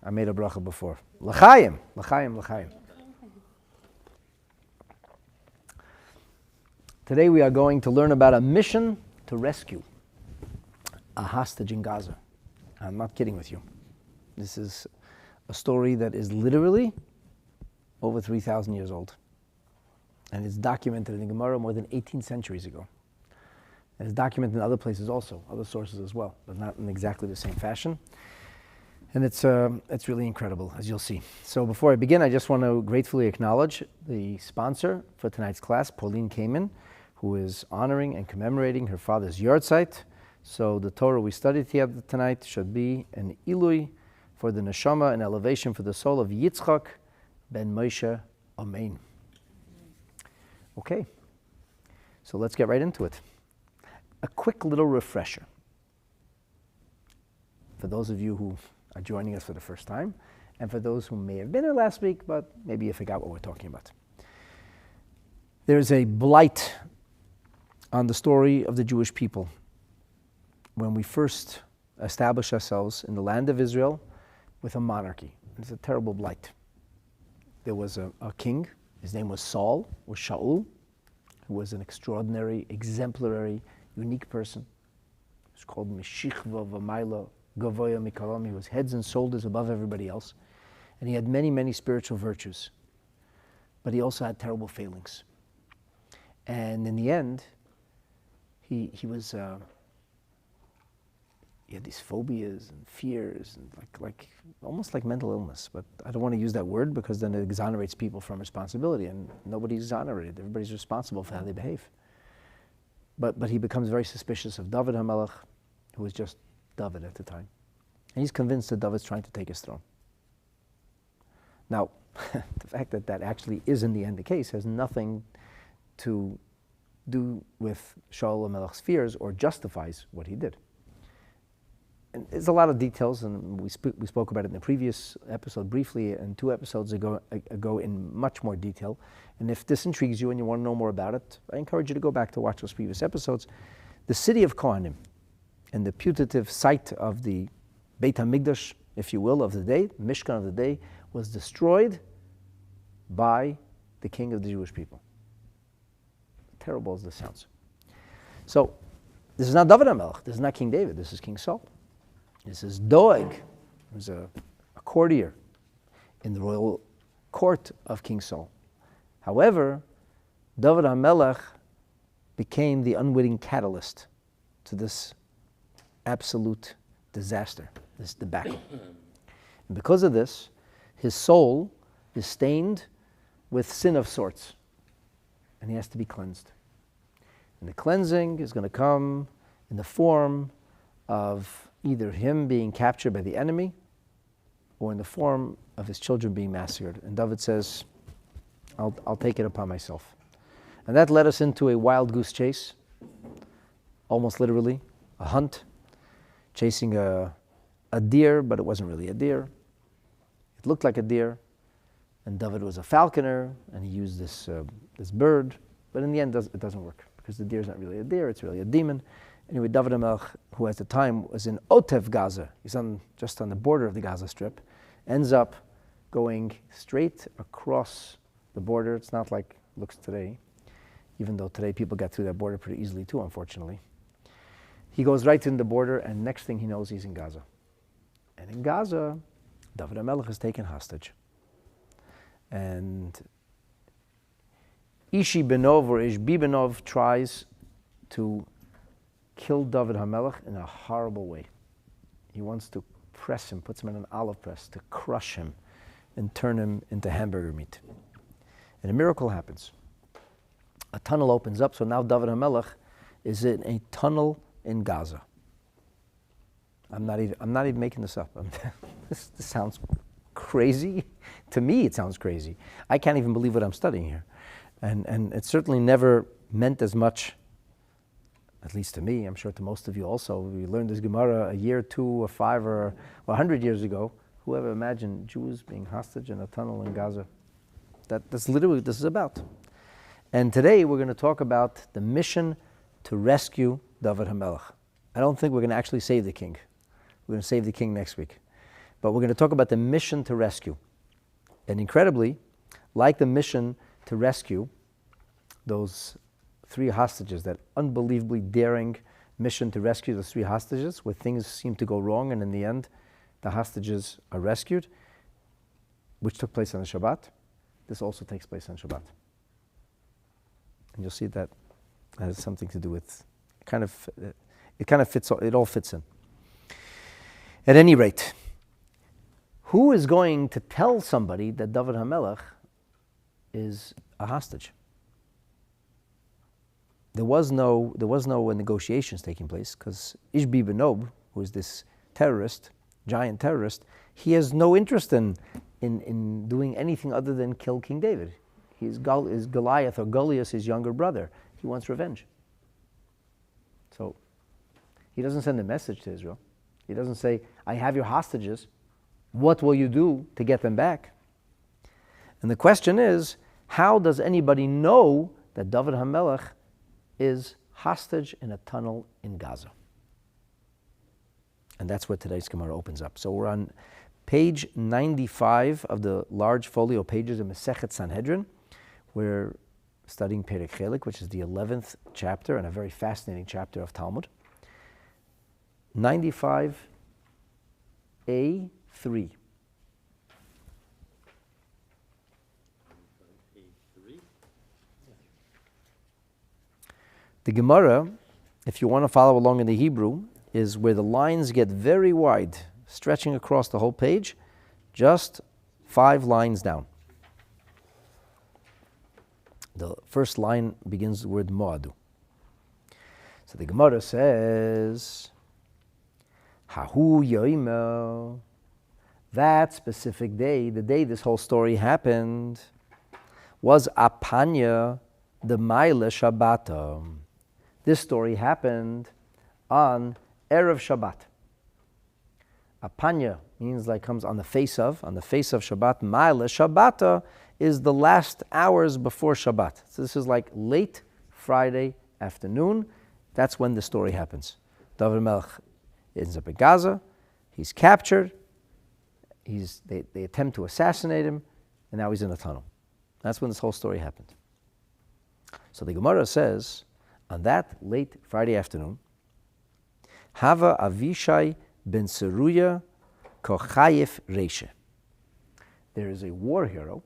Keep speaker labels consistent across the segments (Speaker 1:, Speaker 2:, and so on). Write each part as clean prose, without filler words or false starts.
Speaker 1: I made a bracha before. L'chaim, l'chaim, l'chaim. Today we are going to learn about a mission to rescue a hostage in Gaza. I'm not kidding with you. This is a story that is literally over 3,000 years old. And it's documented in the Gemara more than 18 centuries ago. And it's documented in other places also, other sources as well, but not in exactly the same fashion. And it's really incredible, as you'll see. So before I begin, I just want to gratefully acknowledge the sponsor for tonight's class, Pauline Kamen, who is honoring and commemorating her father's yahrzeit. So the Torah we studied together tonight should be an ilui for the neshama, an elevation for the soul of Yitzchak ben Moshe. Amen. Okay, so let's get right into it. A quick little refresher for those of you who are joining us for the first time, and for those who may have been here last week, but maybe you forgot what we're talking about. There's a blight on the story of the Jewish people. When we first established ourselves in the land of Israel with a monarchy, it's a terrible blight. There was a king, his name was Saul, or Shaul, who was an extraordinary, exemplary, unique person. He was called Meshichva V'mayla Gavoya Mikalam. He was heads and shoulders above everybody else. And he had many, many spiritual virtues. But he also had terrible failings. And in the end, he had these phobias and fears, and like almost like mental illness. But I don't want to use that word because then it exonerates people from responsibility, and nobody's exonerated. Everybody's responsible for how they behave. But he becomes very suspicious of David HaMelech, who was just David at the time. And he's convinced that David's trying to take his throne. Now, the fact that that actually is in the end the case has nothing to do with Shaul HaMelech's fears or justifies what he did. And there's a lot of details, and we spoke about it in the previous episode briefly, and 2 episodes ago in much more detail. And if this intrigues you and you want to know more about it, I encourage you to go back to watch those previous episodes. The city of Cohanim, and the putative site of the Beit HaMikdash, if you will, of the day, Mishkan of the day, was destroyed by the king of the Jewish people. Terrible as this sounds. So, this is not David HaMelech, this is not King David, this is King Saul. This is Doeg, who's a courtier in the royal court of King Saul. However, David HaMelech became the unwitting catalyst to this absolute disaster, this debacle. And because of this, his soul is stained with sin of sorts, and he has to be cleansed. And the cleansing is going to come in the form of either him being captured by the enemy or in the form of his children being massacred. And David says, I'll take it upon myself. And that led us into a wild goose chase, almost literally, a hunt, chasing a deer, but it wasn't really a deer. It looked like a deer, and David was a falconer, and he used this bird, but in the end it doesn't work, because the deer is not really a deer, it's really a demon. Anyway, David HaMelech, who at the time was in Otev, Gaza, he's just on the border of the Gaza Strip, ends up going straight across the border. It's not like it looks today, even though today people get through that border pretty easily too, unfortunately. He goes right in the border, and next thing he knows, he's in Gaza. And in Gaza, David HaMelech is taken hostage. And Ishi Benov or Ishbi Benov tries to kill David HaMelech in a horrible way. He wants to press him, puts him in an olive press to crush him and turn him into hamburger meat. And a miracle happens. A tunnel opens up, so now David HaMelech is in a tunnel in Gaza. I'm not even making this up. This sounds crazy. To me, it sounds crazy. I can't even believe what I'm studying here. And it's certainly never meant as much, at least to me, I'm sure to most of you also. We learned this Gemara a year, 2 or 5 or 100 years ago. Whoever imagined Jews being hostage in a tunnel in Gaza? That's literally what this is about. And today we're going to talk about the mission to rescue David HaMelech. I don't think we're going to actually save the king. We're going to save the king next week. But we're going to talk about the mission to rescue. And incredibly, like the mission to rescue those 3 hostages, that unbelievably daring mission to rescue those 3 hostages, where things seem to go wrong, and in the end, the hostages are rescued, which took place on the Shabbat. This also takes place on Shabbat. And you'll see that has something to do with, it all fits in. At any rate, who is going to tell somebody that David HaMelech is a hostage? There was no negotiations taking place, because Ishbi Benob, who is this terrorist, giant terrorist, he has no interest in doing anything other than kill King David. He's Goliath, or Goliath, his younger brother. He wants revenge. So he doesn't send a message to Israel. He doesn't say, I have your hostages. What will you do to get them back? And the question is, how does anybody know that David HaMelech is hostage in a tunnel in Gaza? And that's what today's Gemara opens up. So we're on page 95 of the large folio pages of Masechet Sanhedrin. We're studying Perek Chelek, which is the 11th chapter and a very fascinating chapter of Talmud. 95A3. The Gemara, if you want to follow along in the Hebrew, is where the lines get very wide, stretching across the whole page, just 5 lines down. The first line begins the word Moadu. So the Gemara says, Hahu Yoimel, that specific day, the day this whole story happened, was Apanya the Maile Shabbata. This story happened on Erev Shabbat. Apanya means like comes on the face of Shabbat. Maile Shabbata is the last hours before Shabbat. So this is like late Friday afternoon. That's when the story happens. David Melech ends up in Gaza. He's captured. They attempt to assassinate him, and now he's in a tunnel. That's when this whole story happened. So the Gemara says, on that late Friday afternoon, Hava Avishai ben Seruya Kochayef Reishe. There is a war hero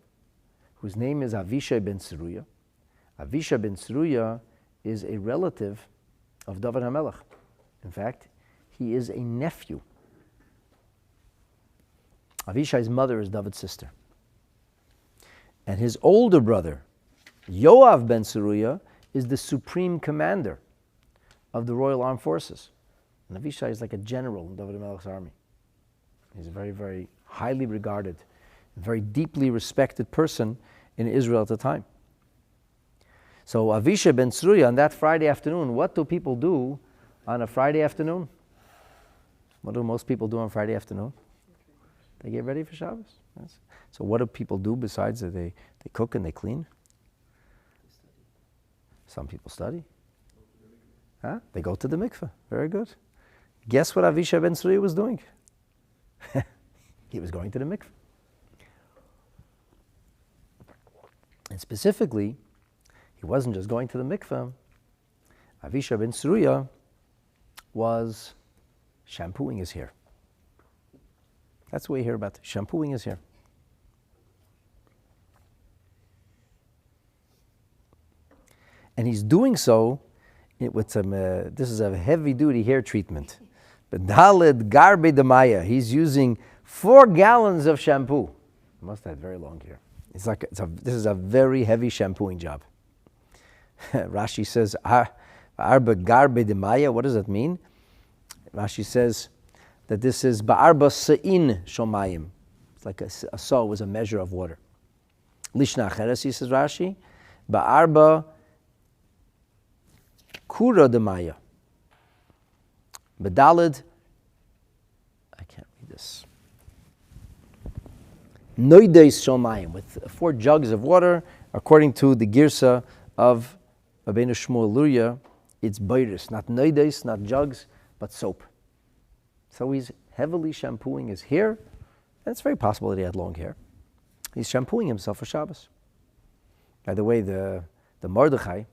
Speaker 1: whose name is Avishai ben Seruya. Avishai ben Seruya is a relative of David HaMelech. In fact, he is a nephew. Avishai's mother is David's sister. And his older brother, Yoav ben Seruya, is the supreme commander of the Royal Armed Forces. And Avishai is like a general in David HaMelech's army. He's a very, very highly regarded, very deeply respected person in Israel at the time. So Avishai ben Seruya, on that Friday afternoon, what do people do on a Friday afternoon? What do most people do on Friday afternoon? They get ready for Shabbos. Yes. So what do people do besides that they cook and they clean? Some people study. Huh? They go to the mikveh. Very good. Guess what Avishai ben Seruya was doing? He was going to the mikveh. And specifically, he wasn't just going to the mikveh. Avishai ben Seruya was shampooing his hair. That's what we hear about, shampooing his hair. And he's doing so with some, this is a heavy-duty hair treatment. But Daled Garbe Demaya, he's using 4 gallons of shampoo. He must have had very long hair. This is a very heavy shampooing job. Rashi says, Arba Garbe Demaya, what does that mean? Rashi says that this is Ba'arba Sa'in Shomayim. It's like a saw was a measure of water. Lishna Cheresi, says Rashi, Ba'arba Kura Demaya. Bedalid, I can't read this. Noideis Shomayim, with 4 jugs of water, according to the Girsa of Rabbeinu Shmuel Luria, it's beiris, not noideis, not jugs, but soap. So he's heavily shampooing his hair And it's very possible that he had long hair. He's shampooing himself for Shabbos. By the way, the Mordechai,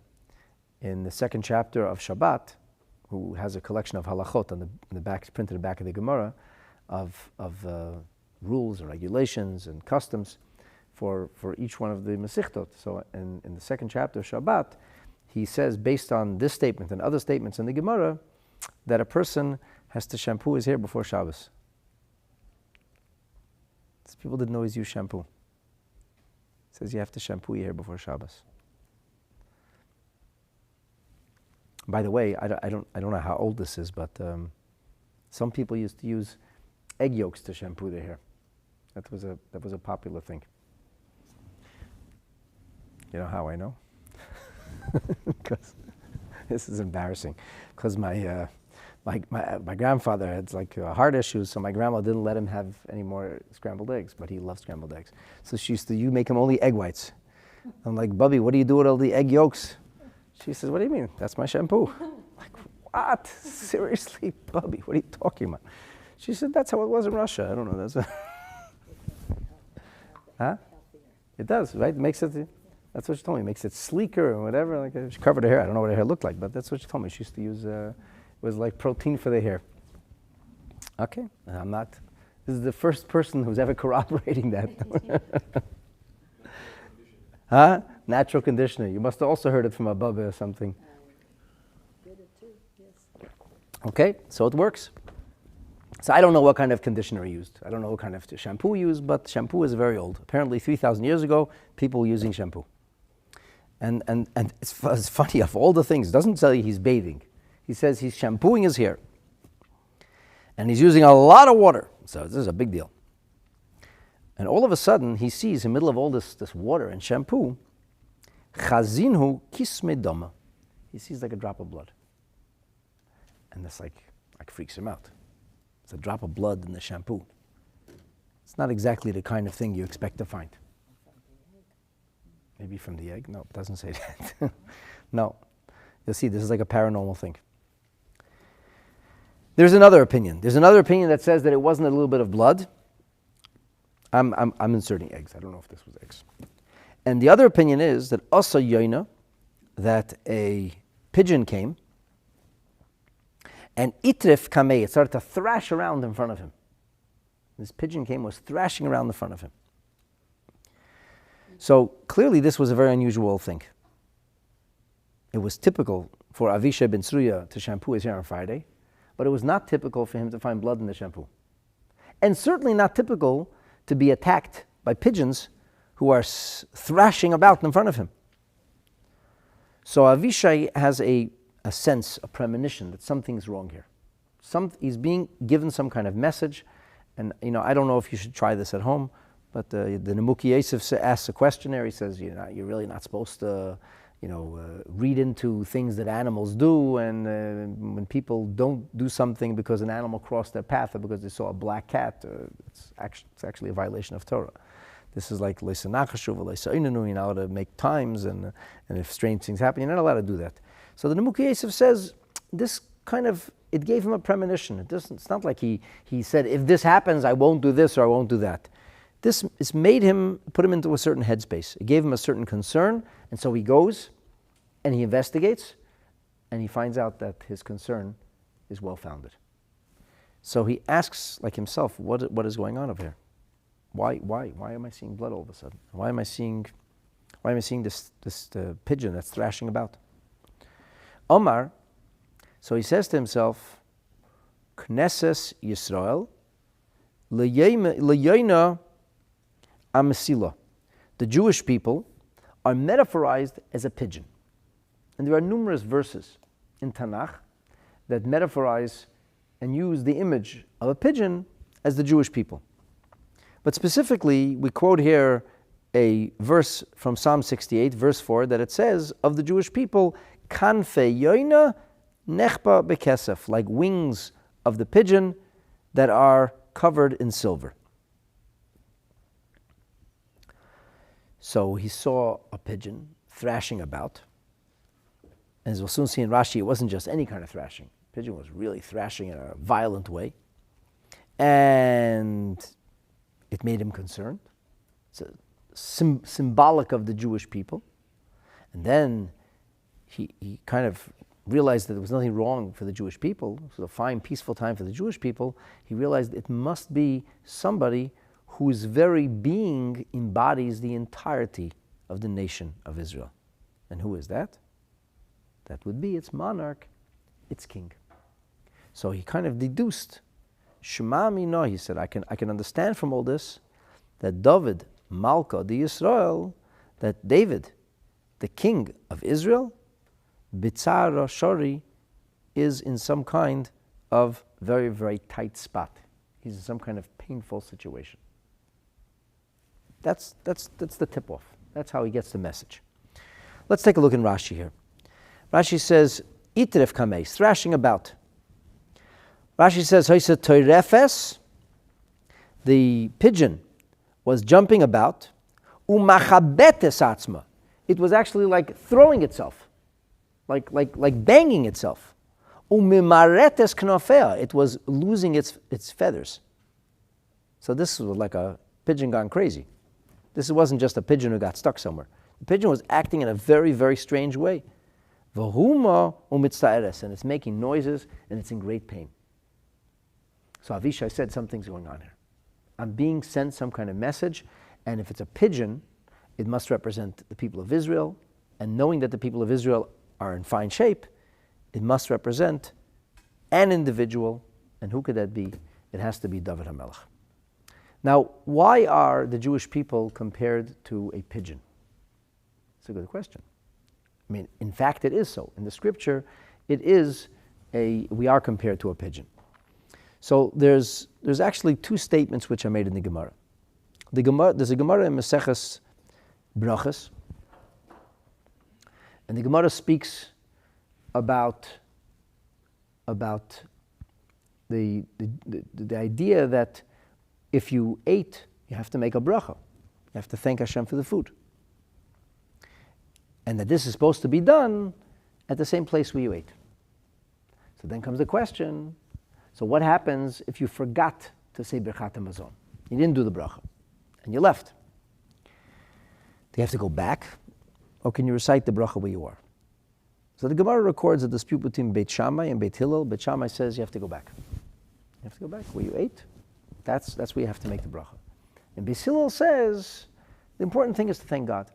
Speaker 1: in the second chapter of Shabbat, who has a collection of halachot on the back, printed in the back of the Gemara, of rules and regulations and customs for each one of the Masechtot. So in the second chapter of Shabbat, he says, based on this statement and other statements in the Gemara, that a person has to shampoo his hair before Shabbos. People didn't always use shampoo. It says you have to shampoo your hair before Shabbos. By the way, I don't know how old this is, but some people used to use egg yolks to shampoo their hair. That was a popular thing. You know how I know? Because this is embarrassing. Because my grandfather had heart issues, so my grandma didn't let him have any more scrambled eggs, but he loved scrambled eggs. So she used to, you make him only egg whites. I'm like, Bubby, what do you do with all the egg yolks? She says, what do you mean? That's my shampoo. I'm like, what? Seriously, Bubby, what are you talking about? She said, that's how it was in Russia. I don't know. That's huh? It does, right? It makes it, that's what she told me. It makes it sleeker or whatever. Like she covered her hair. I don't know what her hair looked like, but that's what she told me. She used to use, it was like protein for the hair. Okay, this is the first person who's ever corroborating that. Huh? Natural conditioner. You must have also heard it from a Bubba or something.
Speaker 2: Did it too, yes.
Speaker 1: Okay, so it works. So I don't know what kind of conditioner he used. I don't know what kind of shampoo he used, but shampoo is very old. Apparently 3,000 years ago, people were using shampoo. And it's funny, of all the things, it doesn't tell you he's bathing. He says he's shampooing his hair. And he's using a lot of water. So this is a big deal. And all of a sudden, he sees in the middle of all this water and shampoo, Chazinhu kisme dama. He sees like a drop of blood. And this like freaks him out. It's a drop of blood in the shampoo. It's not exactly the kind of thing you expect to find. Maybe from the egg? No, it doesn't say that. No. You'll see, this is like a paranormal thing. There's another opinion. There's another opinion that says that it wasn't a little bit of blood. I'm inserting eggs. I don't know if this was eggs. And the other opinion is that Asa Yoina, that a pigeon came, and Itrif Kamei, it started to thrash around in front of him. This pigeon came, was thrashing around in front of him. So clearly this was a very unusual thing. It was typical for Avishai ben Tzruya to shampoo his hair on Friday, but it was not typical for him to find blood in the shampoo. And certainly not typical to be attacked by pigeons who are thrashing about in front of him. So Avishai has a sense, a premonition that something's wrong here. He's being given some kind of message, and I don't know if you should try this at home, but the Nemuki Yosef asks a questionnaire. He says, you're really not supposed to, read into things that animals do, and when people don't do something because an animal crossed their path or because they saw a black cat, it's actually a violation of Torah. This is like you're not allowed to make times, and if strange things happen, you're not allowed to do that. So the Nemuki Yosef says this it gave him a premonition. It's not like he said, if this happens, I won't do this or I won't do that. This put him into a certain headspace. It gave him a certain concern, and so he goes and he investigates, and he finds out that his concern is well-founded. So he asks himself, what is going on over here? Why am I seeing blood all of a sudden? Why am I seeing this pigeon that's thrashing about? Omar, so he says to himself, Knesses Yisrael, L'yoina Amesila. The Jewish people are metaphorized as a pigeon. And there are numerous verses in Tanakh that metaphorize and use the image of a pigeon as the Jewish people. But specifically, we quote here a verse from Psalm 68, verse 4, that it says of the Jewish people, Kanfe yoina nechpa bekesef, like wings of the pigeon that are covered in silver. So he saw a pigeon thrashing about. And as we'll soon see in Rashi, it wasn't just any kind of thrashing. The pigeon was really thrashing in a violent way. And it made him concerned. It's symbolic of the Jewish people. And then he kind of realized that there was nothing wrong for the Jewish people. It was a fine, peaceful time for the Jewish people. He realized it must be somebody whose very being embodies the entirety of the nation of Israel. And who is that? That would be its monarch, its king. So he kind of deduced, Shema Mino, he said, I can understand from all this that David, Malka, the Yisrael, that David, the king of Israel, Bitzar Shori, is in some kind of very, very tight spot. He's in some kind of painful situation. That's the tip-off. That's how he gets the message. Let's take a look in Rashi here. Rashi says, Itref kameis, thrashing about. Rashi says, Hoysa toirefes, the pigeon was jumping about, umachabetes atzma. It was actually like throwing itself, like banging itself. Umimaretes knofea, it was losing its feathers. So this was like a pigeon gone crazy. This wasn't just a pigeon who got stuck somewhere. The pigeon was acting in a very, very strange way. V'huma umitztaeres, and it's making noises and it's in great pain. So Avishai said something's going on here. I'm being sent some kind of message, and if it's a pigeon, it must represent the people of Israel, and knowing that the people of Israel are in fine shape, it must represent an individual, and who could that be? It has to be David HaMelech. Now, why are the Jewish people compared to a pigeon? It's a good question. I mean, in fact, it is so. In the scripture, we are compared to a pigeon. So there's actually two statements which are made in the Gemara. There's a Gemara in Masechet Brachas, and the Gemara speaks about the idea that if you ate, you have to make a bracha. You have to thank Hashem for the food. And that this is supposed to be done at the same place where you ate. So then comes the question, so what happens if you forgot to say Birchat HaMazon? You didn't do the bracha, and you left. Do you have to go back, or can you recite the bracha where you are? So the Gemara records a dispute between Beit Shammai and Beit Hillel. Beit Shammai says you have to go back. You have to go back where you ate. That's where you have to make the bracha. And Beit Hillel says the important thing is to thank God.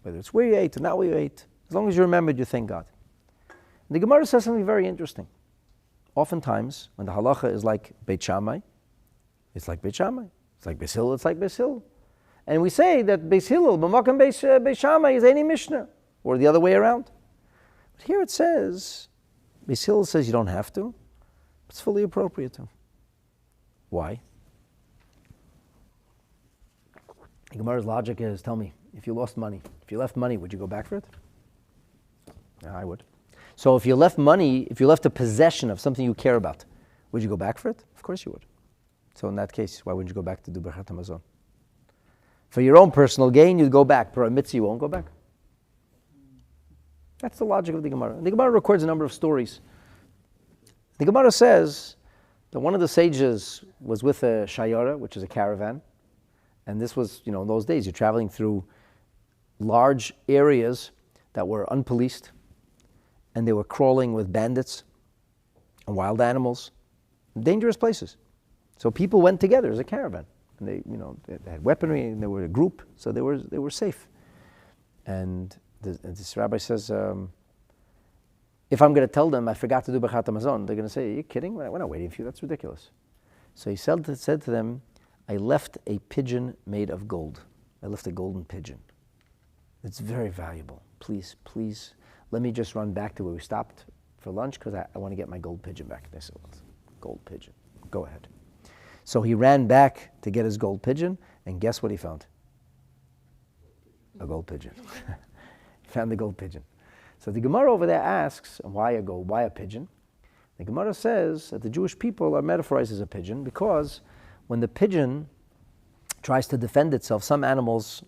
Speaker 1: Whether it's where you ate or not where you ate, as long as you remembered, you thank God. And the Gemara says something very interesting. Oftentimes, when the halacha is like Beit Shammai, it's like Beit Shammai. It's like Beit Hillel, it's like Beit Hillel. And we say that Beit Hillel, b'makam Beit Shammai, is any Mishnah, or the other way around. But here it says, Beit Hillel says you don't have to. It's fully appropriate to. Why? The Gemara's logic is, tell me, if you lost money, if you left money, would you go back for it? Yeah, I would. So if you left money, if you left a possession of something you care about, would you go back for it? Of course you would. So in that case, why wouldn't you go back to do Birchat HaMazon? For your own personal gain, you'd go back. For a mitzvah, you won't go back. That's the logic of the Gemara. The Gemara records a number of stories. The Gemara says that one of the sages was with a shayara, which is a caravan. And this was, in those days, you're traveling through large areas that were unpoliced, and they were crawling with bandits and wild animals, dangerous places. So people went together as a caravan, and they had weaponry, and they were a group, so they were safe. And this rabbi says, if I'm going to tell them I forgot to do Birchat HaMazon, they're going to say, are you kidding? We're not waiting for you. That's ridiculous. So he said to them, I left a pigeon made of gold. I left a golden pigeon. It's very valuable. Please, let me just run back to where we stopped for lunch because I want to get my gold pigeon back. They said, well, gold pigeon. Go ahead. So he ran back to get his gold pigeon, and guess what he found? A gold pigeon. He found the gold pigeon. So the Gemara over there asks, why a pigeon? The Gemara says that the Jewish people are metaphorized as a pigeon because when the pigeon tries to defend itself, some animals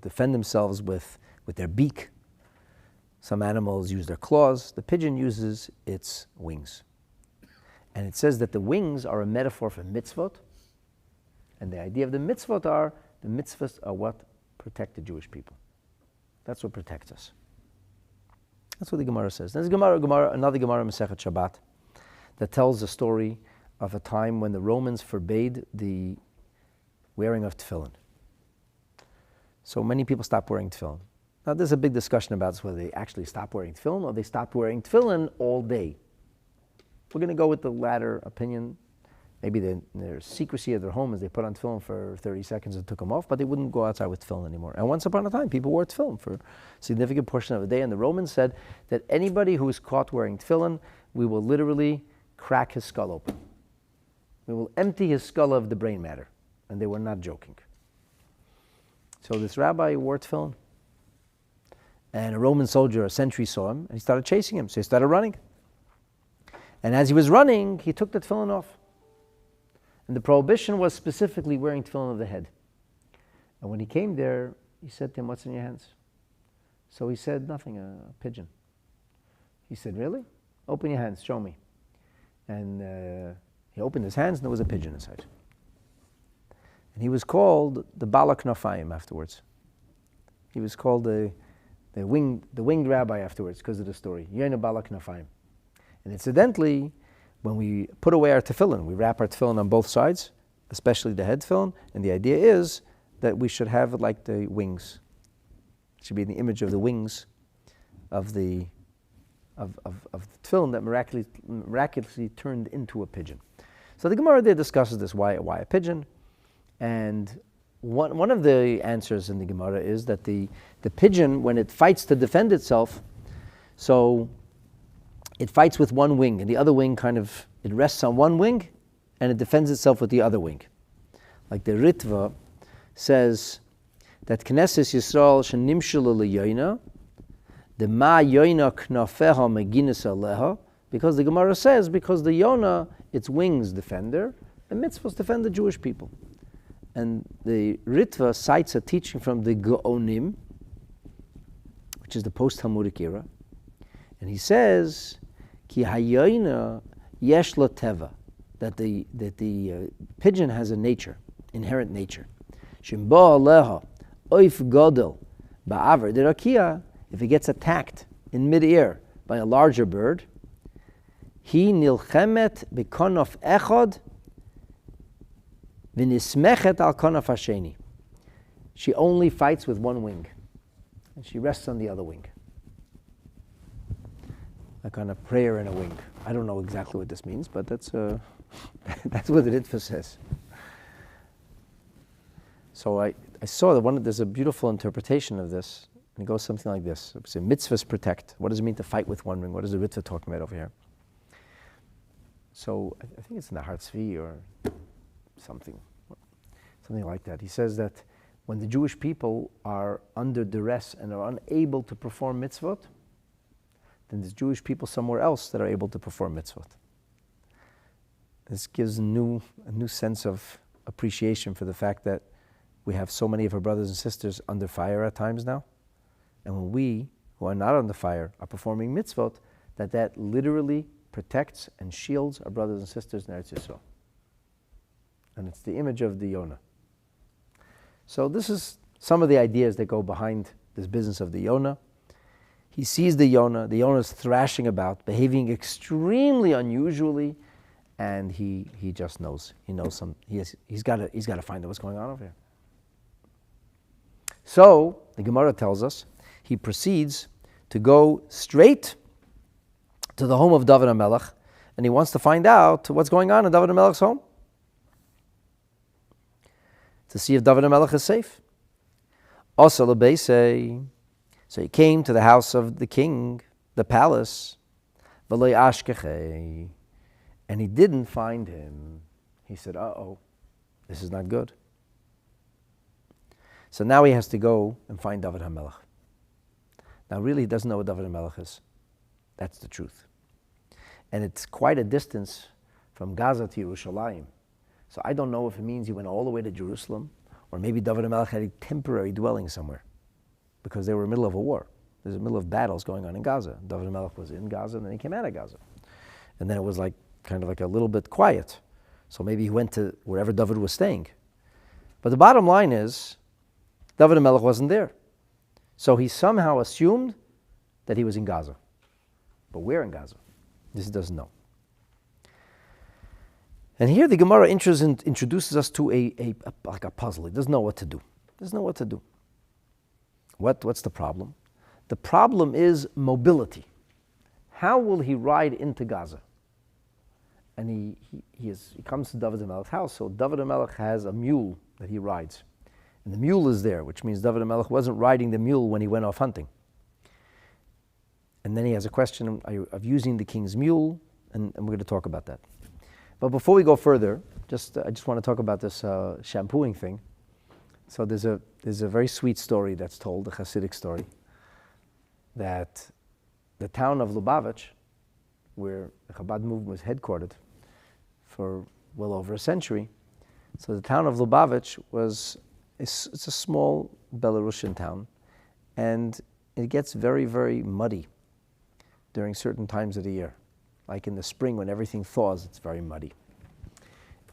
Speaker 1: defend themselves with their beak. Some animals use their claws. The pigeon uses its wings. And it says that the wings are a metaphor for mitzvot, And the idea of the mitzvot are what protect the Jewish people. That's what protects us. That's what the Gemara says. There's another Gemara, Masechet Shabbat, that tells the story of a time when the Romans forbade the wearing of tefillin. So many people stopped wearing tefillin. Now there's a big discussion about this, whether they actually stopped wearing tefillin or they stopped wearing tefillin all day. We're going to go with the latter opinion. Maybe their secrecy of their home is they put on tefillin for 30 seconds and took them off, but they wouldn't go outside with tefillin anymore. And once upon a time, people wore tefillin for a significant portion of the day, and the Romans said that anybody who is caught wearing tefillin, we will literally crack his skull open. We will empty his skull of the brain matter. And they were not joking. So this rabbi wore tefillin. And a Roman soldier, a sentry, saw him, and he started chasing him. So he started running. And as he was running, he took the tefillin off. And the prohibition was specifically wearing tefillin of the head. And when he came there, he said to him, "What's in your hands?" So he said, "Nothing, a pigeon." He said, "Really? Open your hands, show me." And he opened his hands, and there was a pigeon inside. And he was called the Balak Nafayim afterwards. He was called the winged rabbi afterwards because of the story. Yena Balak Nafayim. And incidentally, when we put away our tefillin, we wrap our tefillin on both sides, especially the head tefillin, and the idea is that we should have it like the wings. It should be the image of the wings of the tefillin that miraculously turned into a pigeon. So the Gemara there discusses this, why a pigeon? And one of the answers in the Gemara is that the pigeon, when it fights to defend itself, so it fights with one wing, and the other wing it rests on one wing, and it defends itself with the other wing. Like the Ritva says that Knesset Yisrael shenimshel leyoina, the ma yoina knafeha meginis aleha, because the Gemara says, because the Yonah, its wings defend her, the mitzvahs defend the Jewish people. And the Ritva cites a teaching from the Cohanim, which is the post-Talmudic era. And he says, Ki hayoina yesh lo teva, that the pigeon has a nature, inherent nature. Shim bo aleha oif godel ba'aver derakia, if it gets attacked in mid-air by a larger bird, he nilchemet bekonof echad v'nismechet al konof hasheni. She only fights with one wing, and she rests on the other wing. A kind of prayer in a wing. I don't know exactly what this means, but that's what the Ritva says. So I saw that there's a beautiful interpretation of this, and it goes something like this. It's a mitzvahs protect. What does it mean to fight with one wing? What is the Ritva talking about over here? So I think it's in the Hartzvi or something like that. He says that when the Jewish people are under duress and are unable to perform mitzvot, then there's Jewish people somewhere else that are able to perform mitzvot. This gives a new sense of appreciation for the fact that we have so many of our brothers and sisters under fire at times now. And when we, who are not under fire, are performing mitzvot, that literally protects and shields our brothers and sisters in Eretz Yisrael. And it's the image of the Yonah. So this is some of the ideas that go behind this business of the Yonah. He sees the Yonah is thrashing about, behaving extremely unusually, and he just knows. He knows he's got to find out what's going on over here. So the Gemara tells us he proceeds to go straight to the home of David HaMelech, and he wants to find out what's going on in David HaMelech's home, to see if David HaMelech is safe. Also, Lebeisei, so he came to the house of the king, the palace, V'lo ashkechei, and he didn't find him. He said, uh-oh, this is not good. So now he has to go and find David HaMelech. Now really he doesn't know what David HaMelech is. That's the truth. And it's quite a distance from Gaza to Yerushalayim. So I don't know if it means he went all the way to Jerusalem, or maybe David HaMelech had a temporary dwelling somewhere, because they were in the middle of a war. There's a middle of battles going on in Gaza. David HaMelech was in Gaza, and then he came out of Gaza. And then it was kind of like a little bit quiet. So maybe he went to wherever David was staying. But the bottom line is, David HaMelech wasn't there. So he somehow assumed that he was in Gaza. But where in Gaza? This he doesn't know. And here the Gemara introduces us to like a puzzle. He doesn't know what to do. What's the problem? The problem is mobility. How will he ride into Gaza? And he comes to David HaMelech's house. So David HaMelech has a mule that he rides. And the mule is there, which means David HaMelech wasn't riding the mule when he went off hunting. And then he has a question of using the king's mule, and we're going to talk about that. But before we go further, I just want to talk about this shampooing thing. So there's a very sweet story that's told, a Hasidic story, that the town of Lubavitch, where the Chabad movement was headquartered for well over a century, so the town of Lubavitch it's a small Belarusian town, and it gets very, very muddy during certain times of the year. Like in the spring when everything thaws, it's very muddy.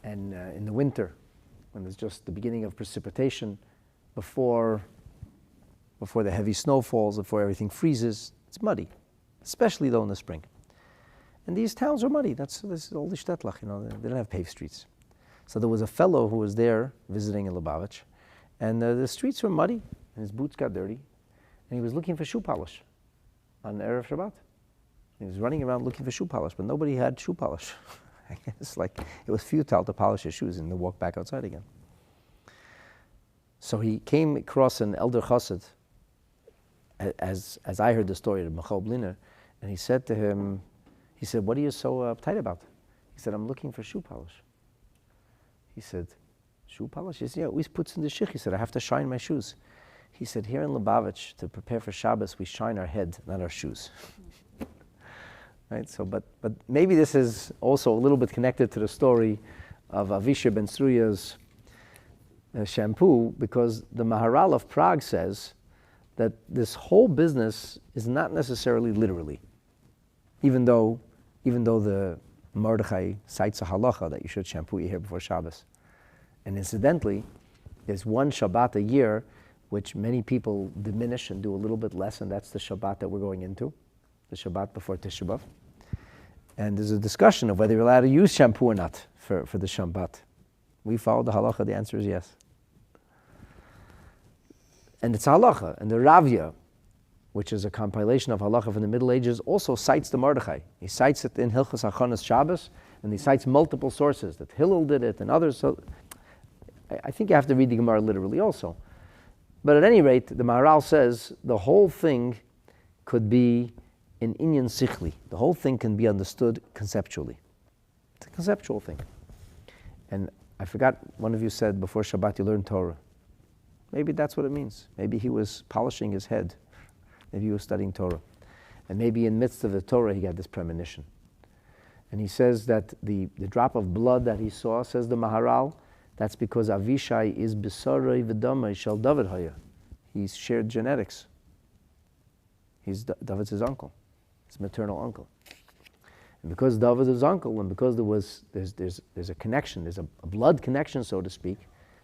Speaker 1: And in the winter, when there's just the beginning of precipitation, before the heavy snow falls, before everything freezes, it's muddy, especially though in the spring. And these towns are muddy. This is all the shtetl, they don't have paved streets. So there was a fellow who was there visiting in Lubavitch, and the streets were muddy, and his boots got dirty, and he was looking for shoe polish on Erev Shabbat. He was running around looking for shoe polish, but nobody had shoe polish. I guess it was futile to polish his shoes and then walk back outside again. So he came across an elder chassid, as I heard the story of Michal Bliner, and he said to him, what are you so uptight about? He said, I'm looking for shoe polish. He said, shoe polish? He said, yeah, it always puts in the shich. He said, I have to shine my shoes. He said, here in Lubavitch, to prepare for Shabbos, we shine our head, not our shoes. Right? So, but maybe this is also a little bit connected to the story of Avishai ben Sruya's shampoo, because the Maharal of Prague says that this whole business is not necessarily literally, even though the Mordechai cites a halacha that you should shampoo your hair before Shabbos. And incidentally, there's one Shabbat a year which many people diminish and do a little bit less, and that's the Shabbat that we're going into, the Shabbat before Tisha B'Av. And there's a discussion of whether you're allowed to use shampoo or not for the Shabbat. We follow the halacha, the answer is yes. And it's halacha, and the Ravya, which is a compilation of halacha from the Middle Ages, also cites the Mordechai. He cites it in Hilchos Hachanas Shabbos, and he cites multiple sources, that Hillel did it and others. So I think you have to read the Gemara literally also. But at any rate, the Maharal says the whole thing could be in inyan sichli. The whole thing can be understood conceptually. It's a conceptual thing. And I forgot, one of you said before Shabbat you learn Torah. Maybe that's what it means. Maybe he was polishing his head. Maybe he was studying Torah. And maybe in the midst of the Torah he got this premonition. And he says that the drop of blood that he saw, says the Maharal, that's because Avishai is B'sarai v'damai shel David haya. He's shared genetics. David's his uncle, his maternal uncle. And because David is his uncle, and because there's a connection, there's a blood connection, so to speak,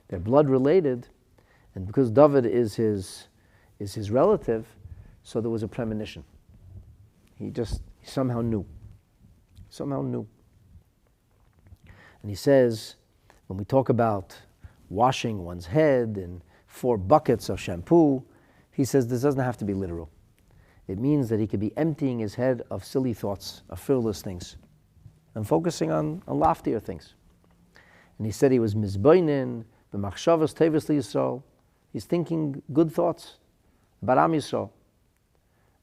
Speaker 1: they're blood related, and because David is his relative, so there was a premonition. He somehow knew. And he says, when we talk about washing one's head in 4 buckets of shampoo, he says this doesn't have to be literal. It means that he could be emptying his head of silly thoughts, of frivolous things, and focusing on loftier things. And he said he was mizboinin, b'machshavas tevis liyisrael. He's thinking good thoughts about Am Yisrael.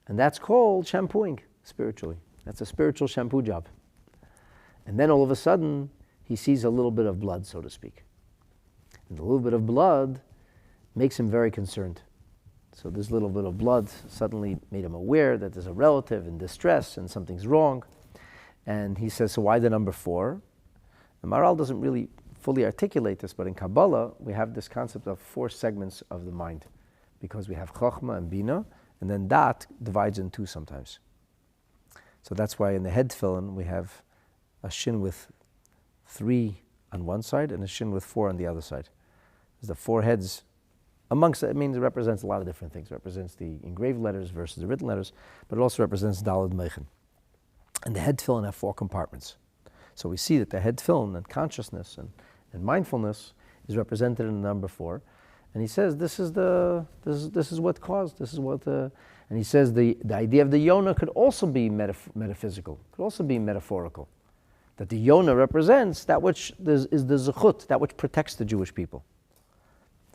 Speaker 1: And that's called shampooing spiritually. That's a spiritual shampoo job. And then all of a sudden, he sees a little bit of blood, so to speak. And the little bit of blood makes him very concerned. So this little bit of blood suddenly made him aware that there's a relative in distress and something's wrong. And he says, so why the number 4? The Maharal doesn't really fully articulate this, but in Kabbalah, we have this concept of 4 segments of the mind, because we have Chochmah and Bina, and then Dat divides in 2 sometimes. So that's why in the head tefillin, we have a shin with 3 on one side and a shin with 4 on the other side. There's the four heads. Amongst it means it represents a lot of different things. It represents the engraved letters versus the written letters, but it also represents Daled Meichen. And the head tefillin have 4 compartments. So we see that the head tefillin and consciousness and mindfulness is represented in the number 4. And he says this is what caused, and he says the idea of the Yonah could also be metaphysical, could also be metaphorical. That the Yonah represents that which is the zechut, that which protects the Jewish people.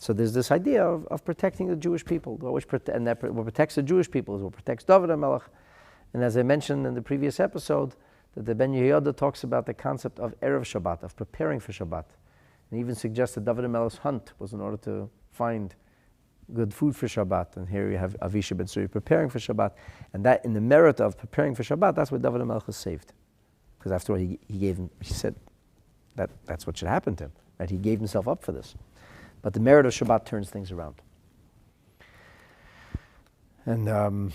Speaker 1: So there's this idea of protecting the Jewish people, and that what protects the Jewish people is what protects David HaMelech. And as I mentioned in the previous episode, that the Ben Yehoyada talks about the concept of Erev Shabbat, of preparing for Shabbat. And even suggests that David HaMelech's hunt was in order to find good food for Shabbat. And here you have Avishai ben Suri preparing for Shabbat. And that in the merit of preparing for Shabbat, that's why David HaMelech was saved. Because after all, he said that's what should happen to him. Right? He gave himself up for this. But the merit of Shabbat turns things around. And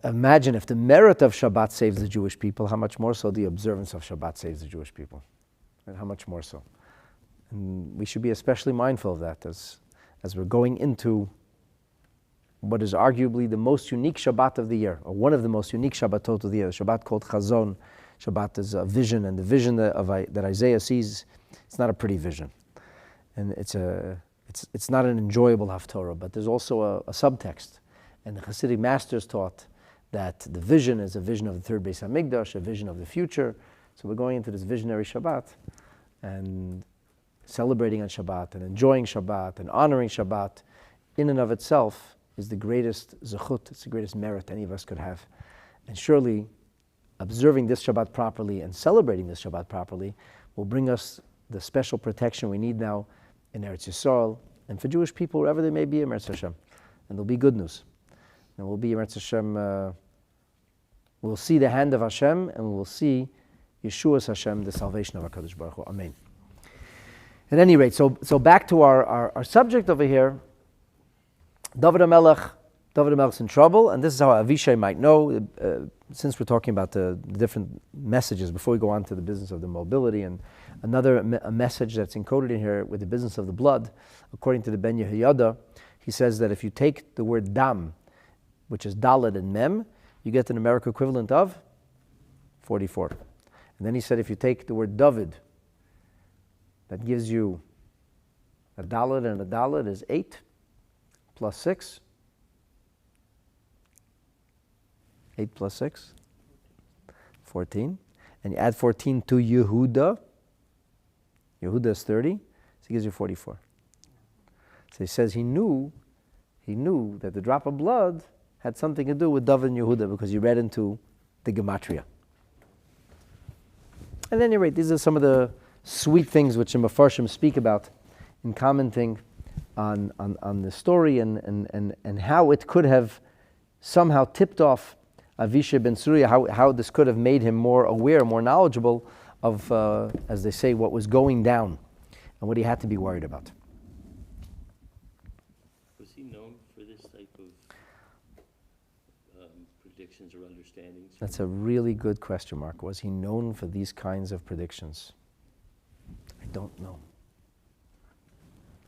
Speaker 1: imagine if the merit of Shabbat saves the Jewish people, how much more so the observance of Shabbat saves the Jewish people. And how much more so. And we should be especially mindful of that as we're going into what is arguably the most unique Shabbat of the year, or one of the most unique Shabbatot of the year, the Shabbat called Chazon. Shabbat is a vision, and the vision that Isaiah sees, it's not a pretty vision. And it's not an enjoyable Haftorah, but there's also a subtext. And the Hasidic masters taught that the vision is a vision of the third Beis HaMikdash, a vision of the future. So we're going into this visionary Shabbat and celebrating on Shabbat and enjoying Shabbat and honoring Shabbat in and of itself is the greatest zechut, it's the greatest merit any of us could have. And surely observing this Shabbat properly and celebrating this Shabbat properly will bring us the special protection we need now in Eretz Yisrael and for Jewish people wherever they may be in Eretz Hashem. And there'll be good news. And we'll be in Eretz Hashem, we'll see the hand of Hashem and we'll see Yeshua's Hashem, the salvation of HaKadosh Baruch Hu. Amen. At any rate, so back to our subject over here. David HaMelech's in trouble, and this is how Avishai might know, since we're talking about the different messages, before we go on to the business of the mobility, and a message that's encoded in here with the business of the blood, according to the Ben Yehoyada, he says that if you take the word dam, which is Dalet and Mem, you get the numerical equivalent of 44. And then he said if you take the word David, that gives you a Dalet, and a Dalet is 8 plus 6. 8 plus 6, 14. And you add 14 to Yehuda. Yehuda is 30, so it gives you 44. So he says he knew that the drop of blood had something to do with David and Yehuda because he read into the Gematria. At any rate, these are some of the sweet things which the Mefarshim speak about in commenting on the story and how it could have somehow tipped off Avishai ben Surya, how this could have made him more aware, more knowledgeable of, as they say, what was going down and what he had to be worried about.
Speaker 3: Was he known for this type of predictions or understandings?
Speaker 1: That's a really good question, Mark. Was he known for these kinds of predictions? I don't know.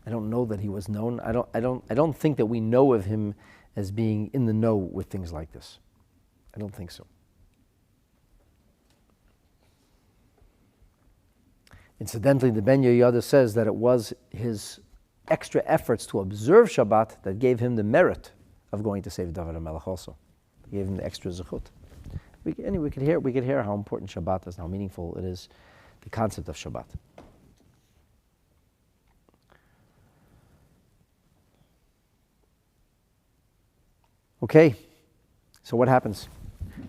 Speaker 1: I don't know that he was known. I don't think that we know of him as being in the know with things like this. I don't think so. Incidentally, the Ben Yehoyada says that it was his extra efforts to observe Shabbat that gave him the merit of going to save David HaMelech also. He gave him the extra zechut. We could hear how important Shabbat is, how meaningful it is, the concept of Shabbat. Okay, so what happens?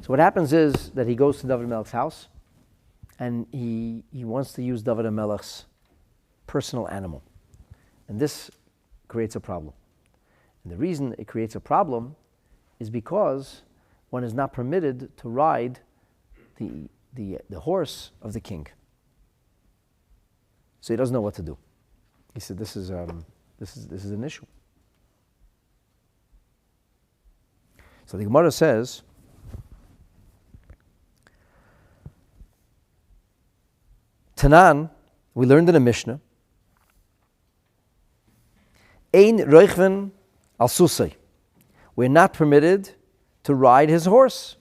Speaker 1: So what happens is that he goes to David HaMelech's house, and he wants to use David HaMelech's personal animal. And this creates a problem. And the reason it creates a problem is because one is not permitted to ride the horse of the king. So he doesn't know what to do. He said, this is an issue. So the Gemara says, Tanan, we learned in a Mishnah, Ein roichven al susay. We're not permitted to ride his horse.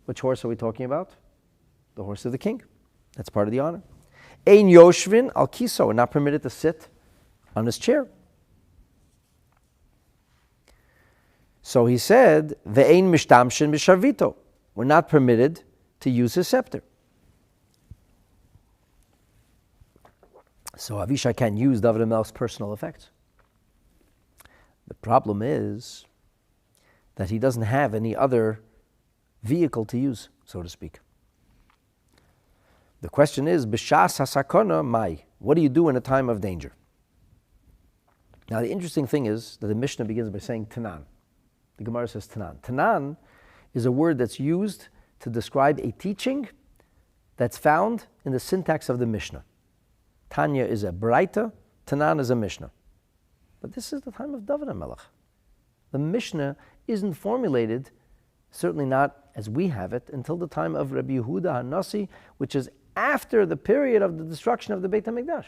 Speaker 1: Which horse are we talking about? The horse of the king. That's part of the honor. Ein yoshvin al kiso. We're not permitted to sit on his chair. So he said, ve'ein mishtamshin b'sharvito. We're not permitted to use his scepter. So Avishai can't use David HaMelech's personal effects. The problem is that he doesn't have any other vehicle to use, so to speak. The question is, b'shas hasakona mai. What do you do in a time of danger? Now the interesting thing is that the Mishnah begins by saying tanan. The Gemara says tanan. Tanan is a word that's used to describe a teaching that's found in the syntax of the Mishnah. Tanya is a Braita, Tanan is a Mishnah. But this is the time of David HaMelech. The Mishnah isn't formulated, certainly not as we have it, until the time of Rabbi Yehuda HaNasi, which is after the period of the destruction of the Beit HaMikdash.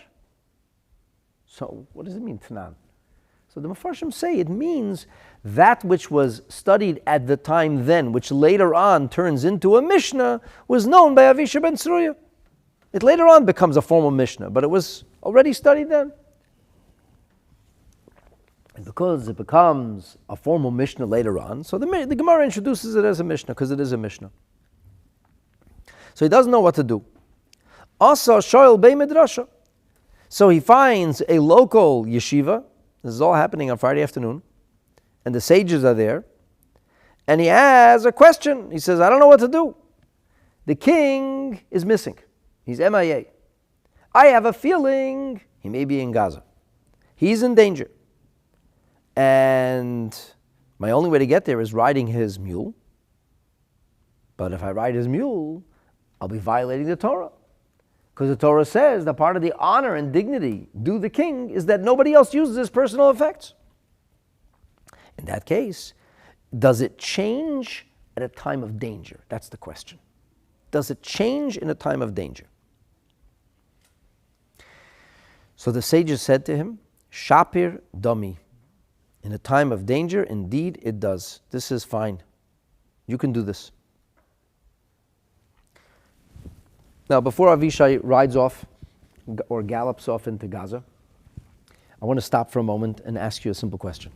Speaker 1: So what does it mean, Tanan? So the Mefarshim say it means that which was studied at the time then, which later on turns into a Mishnah, was known by Avishai ben Tzruya. It later on becomes a formal Mishnah, but it was already studied then. And because it becomes a formal Mishnah later on, so the Gemara introduces it as a Mishnah, because it is a Mishnah. So he doesn't know what to do. Asa shoyel bei midrasha. So he finds a local yeshiva. This is all happening on Friday afternoon. And the sages are there. And he has a question. He says, I don't know what to do. The king is missing. He's MIA. I have a feeling he may be in Gaza. He's in danger. And my only way to get there is riding his mule. But if I ride his mule, I'll be violating the Torah. Because the Torah says that part of the honor and dignity due the king is that nobody else uses his personal effects. In that case, does it change at a time of danger? That's the question. Does it change in a time of danger? So the sages said to him, Shapir Dami. In a time of danger, indeed it does. This is fine. You can do this. Now, before Avishai rides off or gallops off into Gaza, I want to stop for a moment and ask you a simple question.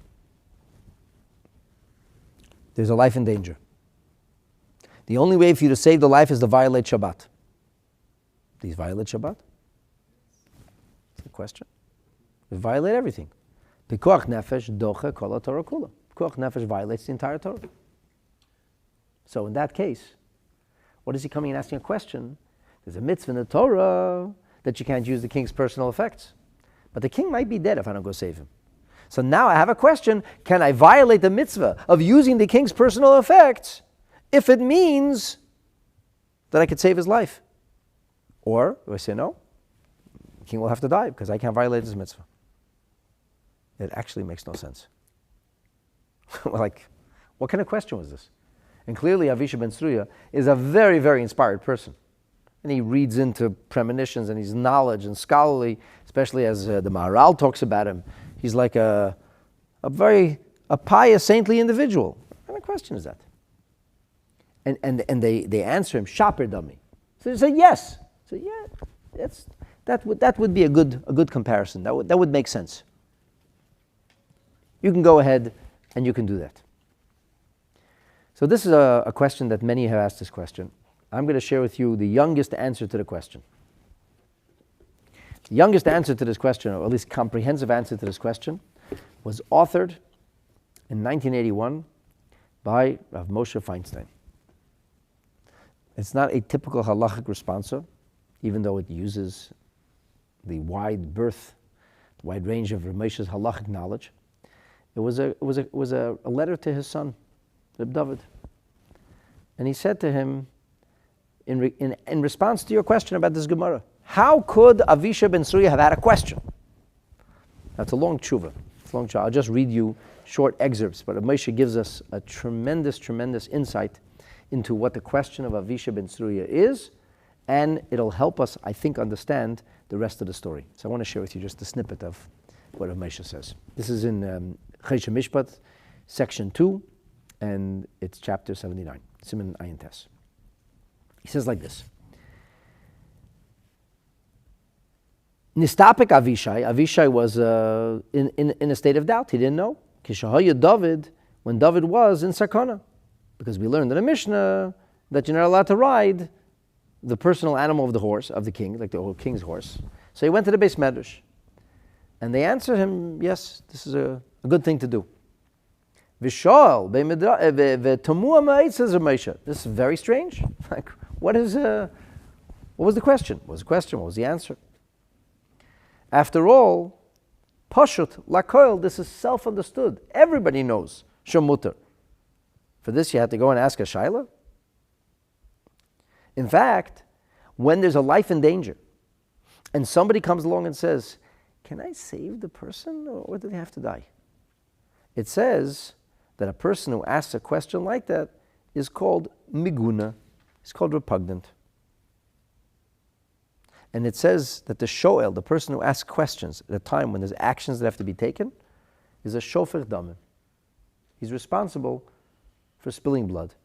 Speaker 1: There's a life in danger. The only way for you to save the life is to violate Shabbat. Please violate Shabbat? That's the question. We violate everything. Pikuach nefesh doche kol haTorah kula. Pikuach nefesh violates the entire Torah. So in that case, what is he coming and asking a question? There's a mitzvah in the Torah that you can't use the king's personal effects. But the king might be dead if I don't go save him. So now I have a question. Can I violate the mitzvah of using the king's personal effects if it means that I could save his life? Or do I say no? The king will have to die because I can't violate his mitzvah. It actually makes no sense. Like, what kind of question was this? And clearly Avishai ben Tzruya is a very, very inspired person. And he reads into premonitions and he's knowledge and scholarly, especially as the Maharal talks about him. He's like a pious, saintly individual. What kind of question is that? And they answer him, Shapir Dami. So they say yes. So yeah, that would be a good comparison. That would make sense. You can go ahead and you can do that. So this is a question that many have asked this question. I'm going to share with you the youngest answer to the question. The youngest answer to this question, or at least comprehensive answer to this question, was authored in 1981 by Rav Moshe Feinstein. It's not a typical halachic responsa, even though it uses the wide range of Rav Moshe's halachic knowledge. It was a letter to his son, Reb David. And he said to him, in response to your question about this Gemara, how could Avishai ben Tzruya have had a question? That's a long tshuva. I'll just read you short excerpts, but Moshe gives us a tremendous, tremendous insight into what the question of Avishai ben Tzruya is, and it'll help us, I think, understand the rest of the story. So I want to share with you just a snippet of what Moshe says. This is in Chesed Mishpat, section 2, and it's chapter 79, Siman Ayin Tes. He says like this. Nistapik Avishai. Avishai was in a state of doubt. He didn't know. Kishahaya David, when David was in Sakana. Because we learned in the Mishnah that you're not allowed to ride the personal animal of the horse, of the king, like the old king's horse. So he went to the Beis Medrash. And they answered him, yes, this is a good thing to do. Vishal, this is very strange. Like, what was the question? What was the question? What was the answer? After all, Pashut, Lakoil, this is self-understood. Everybody knows Shemuter. For this, you had to go and ask a Shaila. In fact, when there's a life in danger, and somebody comes along and says, can I save the person, or do they have to die? It says that a person who asks a question like that is called miguna. It's called repugnant. And it says that the shoel, the person who asks questions at a time when there's actions that have to be taken, is a shofer damen. He's responsible for spilling blood,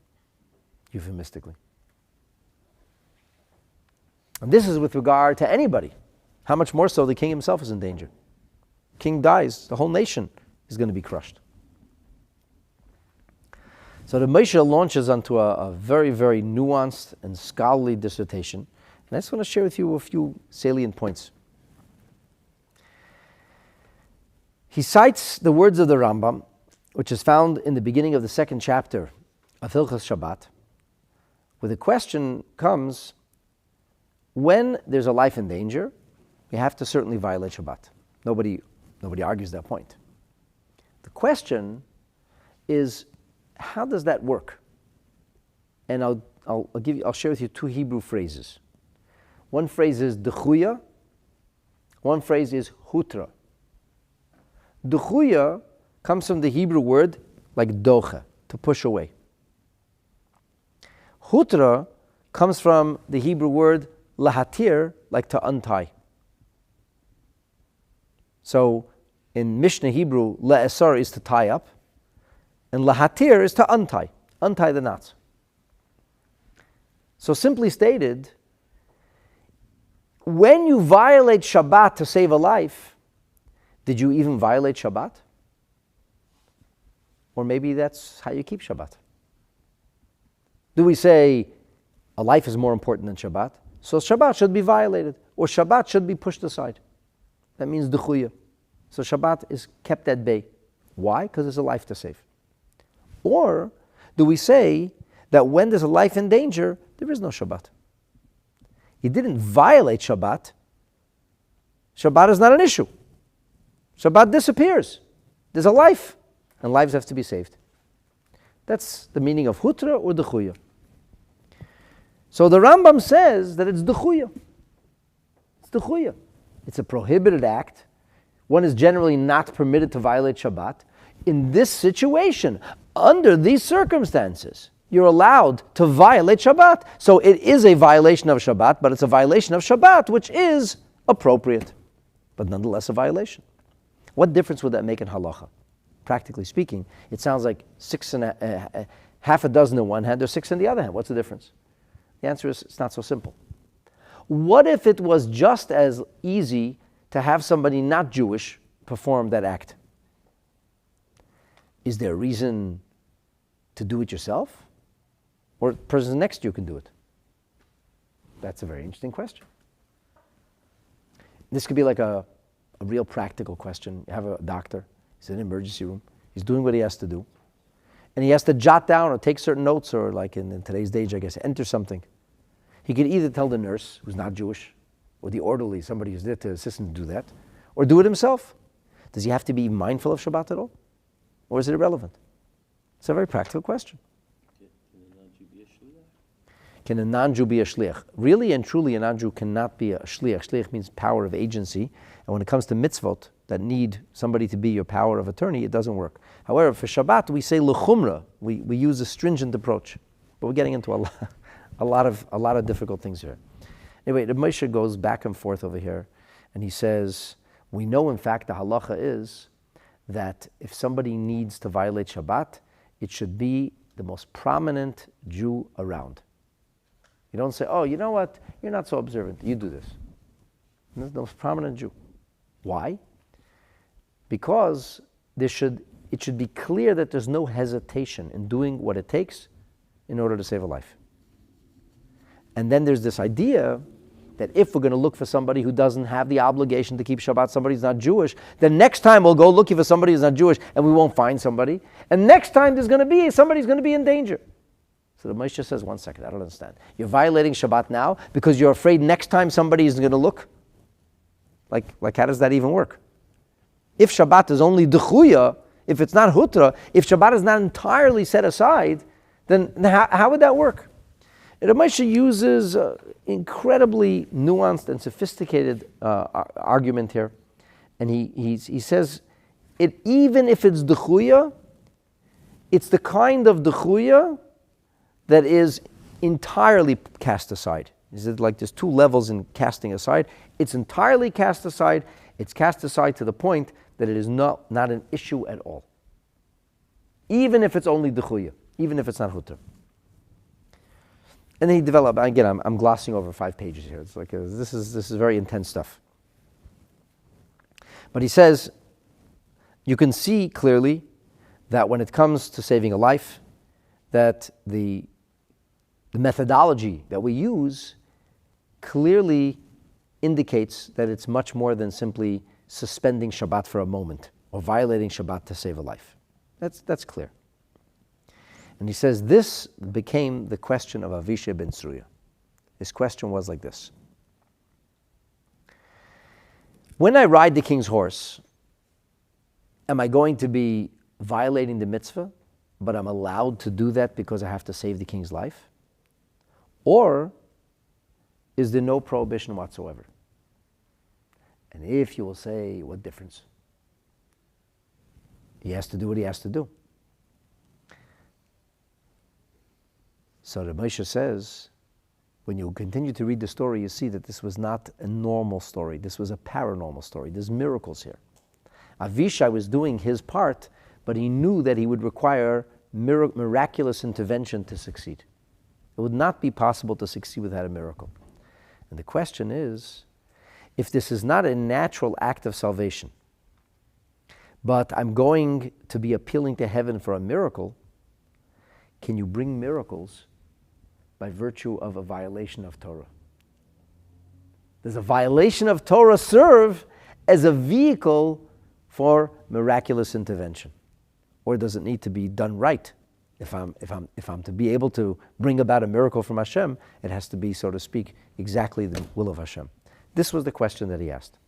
Speaker 1: euphemistically. And this is with regard to anybody. How much more so the king himself is in danger. King dies, the whole nation is going to be crushed. So the Moshe launches onto a very, very nuanced and scholarly dissertation. And I just want to share with you a few salient points. He cites the words of the Rambam, which is found in the beginning of the second chapter of Hilchos Shabbat, where the question comes, when there's a life in danger, you have to certainly violate Shabbat. Nobody argues that point. The question is, how does that work? And I'll share with you two Hebrew phrases. One phrase is dechuya. One phrase is hutra. Dechuya comes from the Hebrew word like docha, to push away. Hutra comes from the Hebrew word lahatir, like to untie. So in Mishnah Hebrew, le'esar is to tie up, and lahatir is to untie the knots. So simply stated, when you violate Shabbat to save a life, did you even violate Shabbat? Or maybe that's how you keep Shabbat. Do we say a life is more important than Shabbat? So Shabbat should be violated, or Shabbat should be pushed aside. That means dechuya. So Shabbat is kept at bay. Why? Because there's a life to save. Or do we say that when there's a life in danger, there is no Shabbat? You didn't violate Shabbat. Shabbat is not an issue. Shabbat disappears. There's a life, and lives have to be saved. That's the meaning of hutra or dechuya. So the Rambam says that it's dechuya. It's dechuya. It's a prohibited act. One is generally not permitted to violate Shabbat. In this situation, under these circumstances, you're allowed to violate Shabbat. So it is a violation of Shabbat, but it's a violation of Shabbat which is appropriate, but nonetheless a violation. What difference would that make in halacha? Practically speaking, it sounds like half a dozen in one hand or six in the other hand. What's the difference? The answer is it's not so simple. What if it was just as easy to have somebody not Jewish perform that act? Is there a reason to do it yourself? Or the person next to you can do it? That's a very interesting question. This could be like a real practical question. You have a doctor, he's in an emergency room, he's doing what he has to do, and he has to jot down or take certain notes, or like in today's day, I guess, enter something. He could either tell the nurse, who's not Jewish, or the orderly, somebody who's there to assist him to do that, or do it himself. Does he have to be mindful of Shabbat at all? Or is it irrelevant? It's a very practical question. Can a non-Jew be a shliach? Really and truly, a non-Jew cannot be a shliach. Shliach means power of agency. And when it comes to mitzvot that need somebody to be your power of attorney, it doesn't work. However, for Shabbat, we say l'chumra. We use a stringent approach. But we're getting into a lot of difficult things here. Anyway, the Moshe goes back and forth over here, and he says, We know, in fact, the halacha is that if somebody needs to violate Shabbat, it should be the most prominent Jew around. You don't say, oh, you know what, you're not so observant, you do this. The most prominent Jew. Why? Because it should be clear that there's no hesitation in doing what it takes in order to save a life. And then there's this idea that if we're going to look for somebody who doesn't have the obligation to keep Shabbat, somebody who's not Jewish, then next time we'll go looking for somebody who's not Jewish and we won't find somebody. And next time somebody's going to be in danger. So the Moshe says, one second, I don't understand. You're violating Shabbat now because you're afraid next time somebody is going to look? Like how does that even work? If Shabbat is only Dechuya, if it's not Hutra, if Shabbat is not entirely set aside, then how would that work? And Moshe uses incredibly nuanced and sophisticated argument here. And he says, even if it's Dechuya, it's the kind of Dechuya that is entirely cast aside. Is it like there's two levels in casting aside? It's entirely cast aside. It's cast aside to the point that it is not an issue at all. Even if it's only Dechuya, even if it's not Hutra. And then he developed, again, I'm glossing over 5 pages here. It's like this is very intense stuff. But he says, you can see clearly that when it comes to saving a life, that the methodology that we use clearly indicates that it's much more than simply suspending Shabbat for a moment or violating Shabbat to save a life. That's clear. And he says this became the question of Avishai ben Tzruya. His question was like this. When I ride the king's horse, am I going to be violating the mitzvah, but I'm allowed to do that because I have to save the king's life? Or is there no prohibition whatsoever? And if you will say, what difference? He has to do what he has to do. So the Moshe says, when you continue to read the story, you see that this was not a normal story. This was a paranormal story. There's miracles here. Avishai was doing his part, but he knew that he would require miraculous intervention to succeed. It would not be possible to succeed without a miracle. And the question is, if this is not a natural act of salvation, but I'm going to be appealing to heaven for a miracle, can you bring miracles by virtue of a violation of Torah? Does a violation of Torah serve as a vehicle for miraculous intervention? Or does it need to be done right? If I'm to be able to bring about a miracle from Hashem, it has to be, so to speak, exactly the will of Hashem. This was the question that he asked.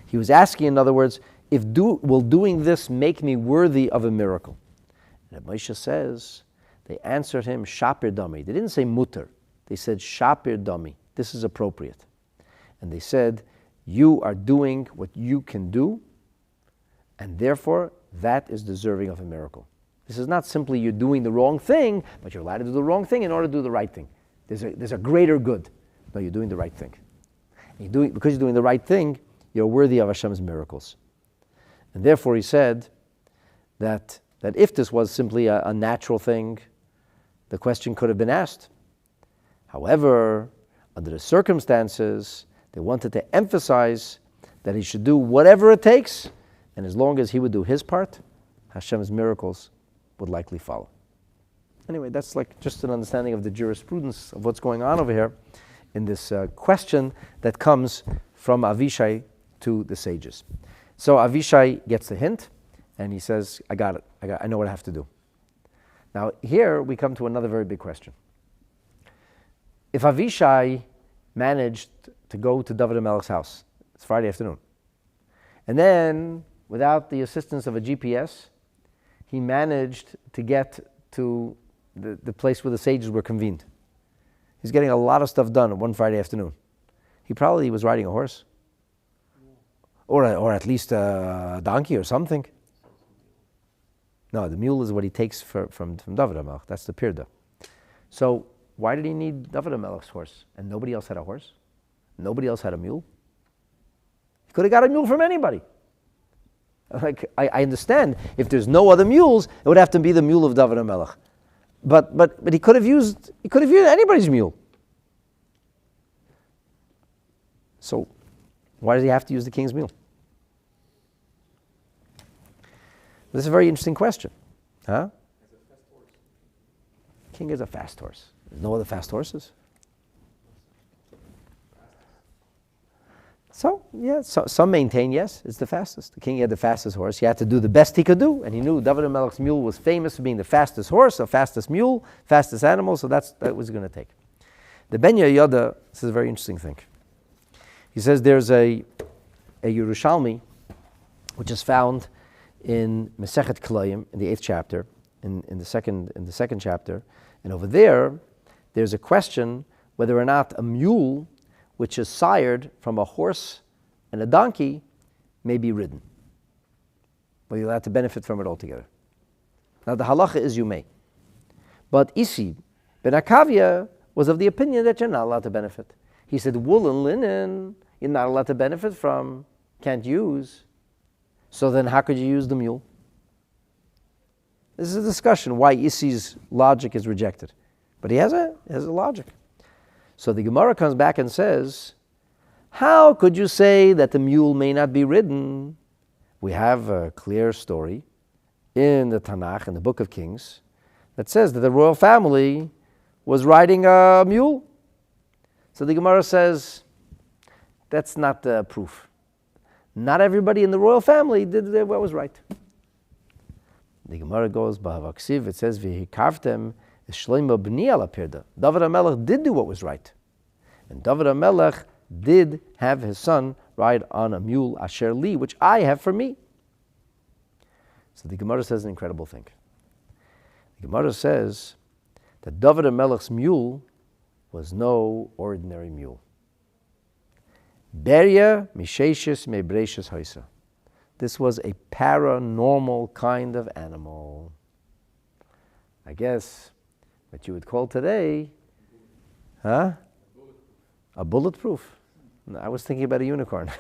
Speaker 1: He was asking, in other words, will doing this make me worthy of a miracle? And Moshe says, they answered him, Shapir Dami. They didn't say mutter. They said, Shapir Dami. This is appropriate. And they said, you are doing what you can do, and therefore that is deserving of a miracle. This is not simply you're doing the wrong thing, but you're allowed to do the wrong thing in order to do the right thing. There's a greater good. No, you're doing the right thing. Because you're doing the right thing, you're worthy of Hashem's miracles. And therefore he said that if this was simply a natural thing, the question could have been asked. However, under the circumstances, they wanted to emphasize that he should do whatever it takes, and as long as he would do his part, Hashem's miracles would likely follow. Anyway, that's like just an understanding of the jurisprudence of what's going on over here in this question that comes from Avishai to the sages. So Avishai gets the hint, and he says, I got it. I know what I have to do. Now here we come to another very big question. If Avishai managed to go to David HaMelech's house, it's Friday afternoon, and then without the assistance of a GPS, he managed to get to the place where the sages were convened. He's getting a lot of stuff done on one Friday afternoon. He probably was riding a horse. Or at least a donkey or something. No, the mule is what he takes from David HaMelech. That's the pirda. So why did he need David HaMelech's horse? And nobody else had a horse? Nobody else had a mule? He could have got a mule from anybody. Like, I understand, if there's no other mules, it would have to be the mule of David HaMelech. But he could have used anybody's mule. So why does he have to use the king's mule? This is a very interesting question. Huh? King is a fast horse. There's no other fast horses. So, yeah, some maintain, yes, it's the fastest. The king had the fastest horse. He had to do the best he could do, and he knew David HaMelech's mule was famous for being the fastest horse, the fastest mule, fastest animal, so that was going to take. The Ben Yehoyada, this is a very interesting thing. He says there's a Yerushalmi, which is found in Masechet Kelayim, in the 8th chapter, in the second chapter, and over there's a question whether or not a mule which is sired from a horse and a donkey may be ridden. But you'll have to benefit from it altogether. Now the halacha is you may. But Isi ben Akavia was of the opinion that you're not allowed to benefit. He said wool and linen you're not allowed to benefit from, can't use. So then how could you use the mule? This is a discussion why Isi's logic is rejected. But he has a logic. So the Gemara comes back and says, how could you say that the mule may not be ridden? We have a clear story in the Tanakh, in the Book of Kings, that says that the royal family was riding a mule. So the Gemara says, that's not the proof. Not everybody in the royal family did what was right. The Gemara goes, B'havaksiv, it says, V'hikavtem Shlomo b'ni ala pirda. David HaMelech did do what was right. And David HaMelech did have his son ride on a mule, asher li, which I have for me. So the Gemara says an incredible thing. The Gemara says that David HaMelech's mule was no ordinary mule. Beria misheshis mebreshis hoisa. This was a paranormal kind of animal. I guess what you would call today, a bulletproof. I was thinking about a unicorn.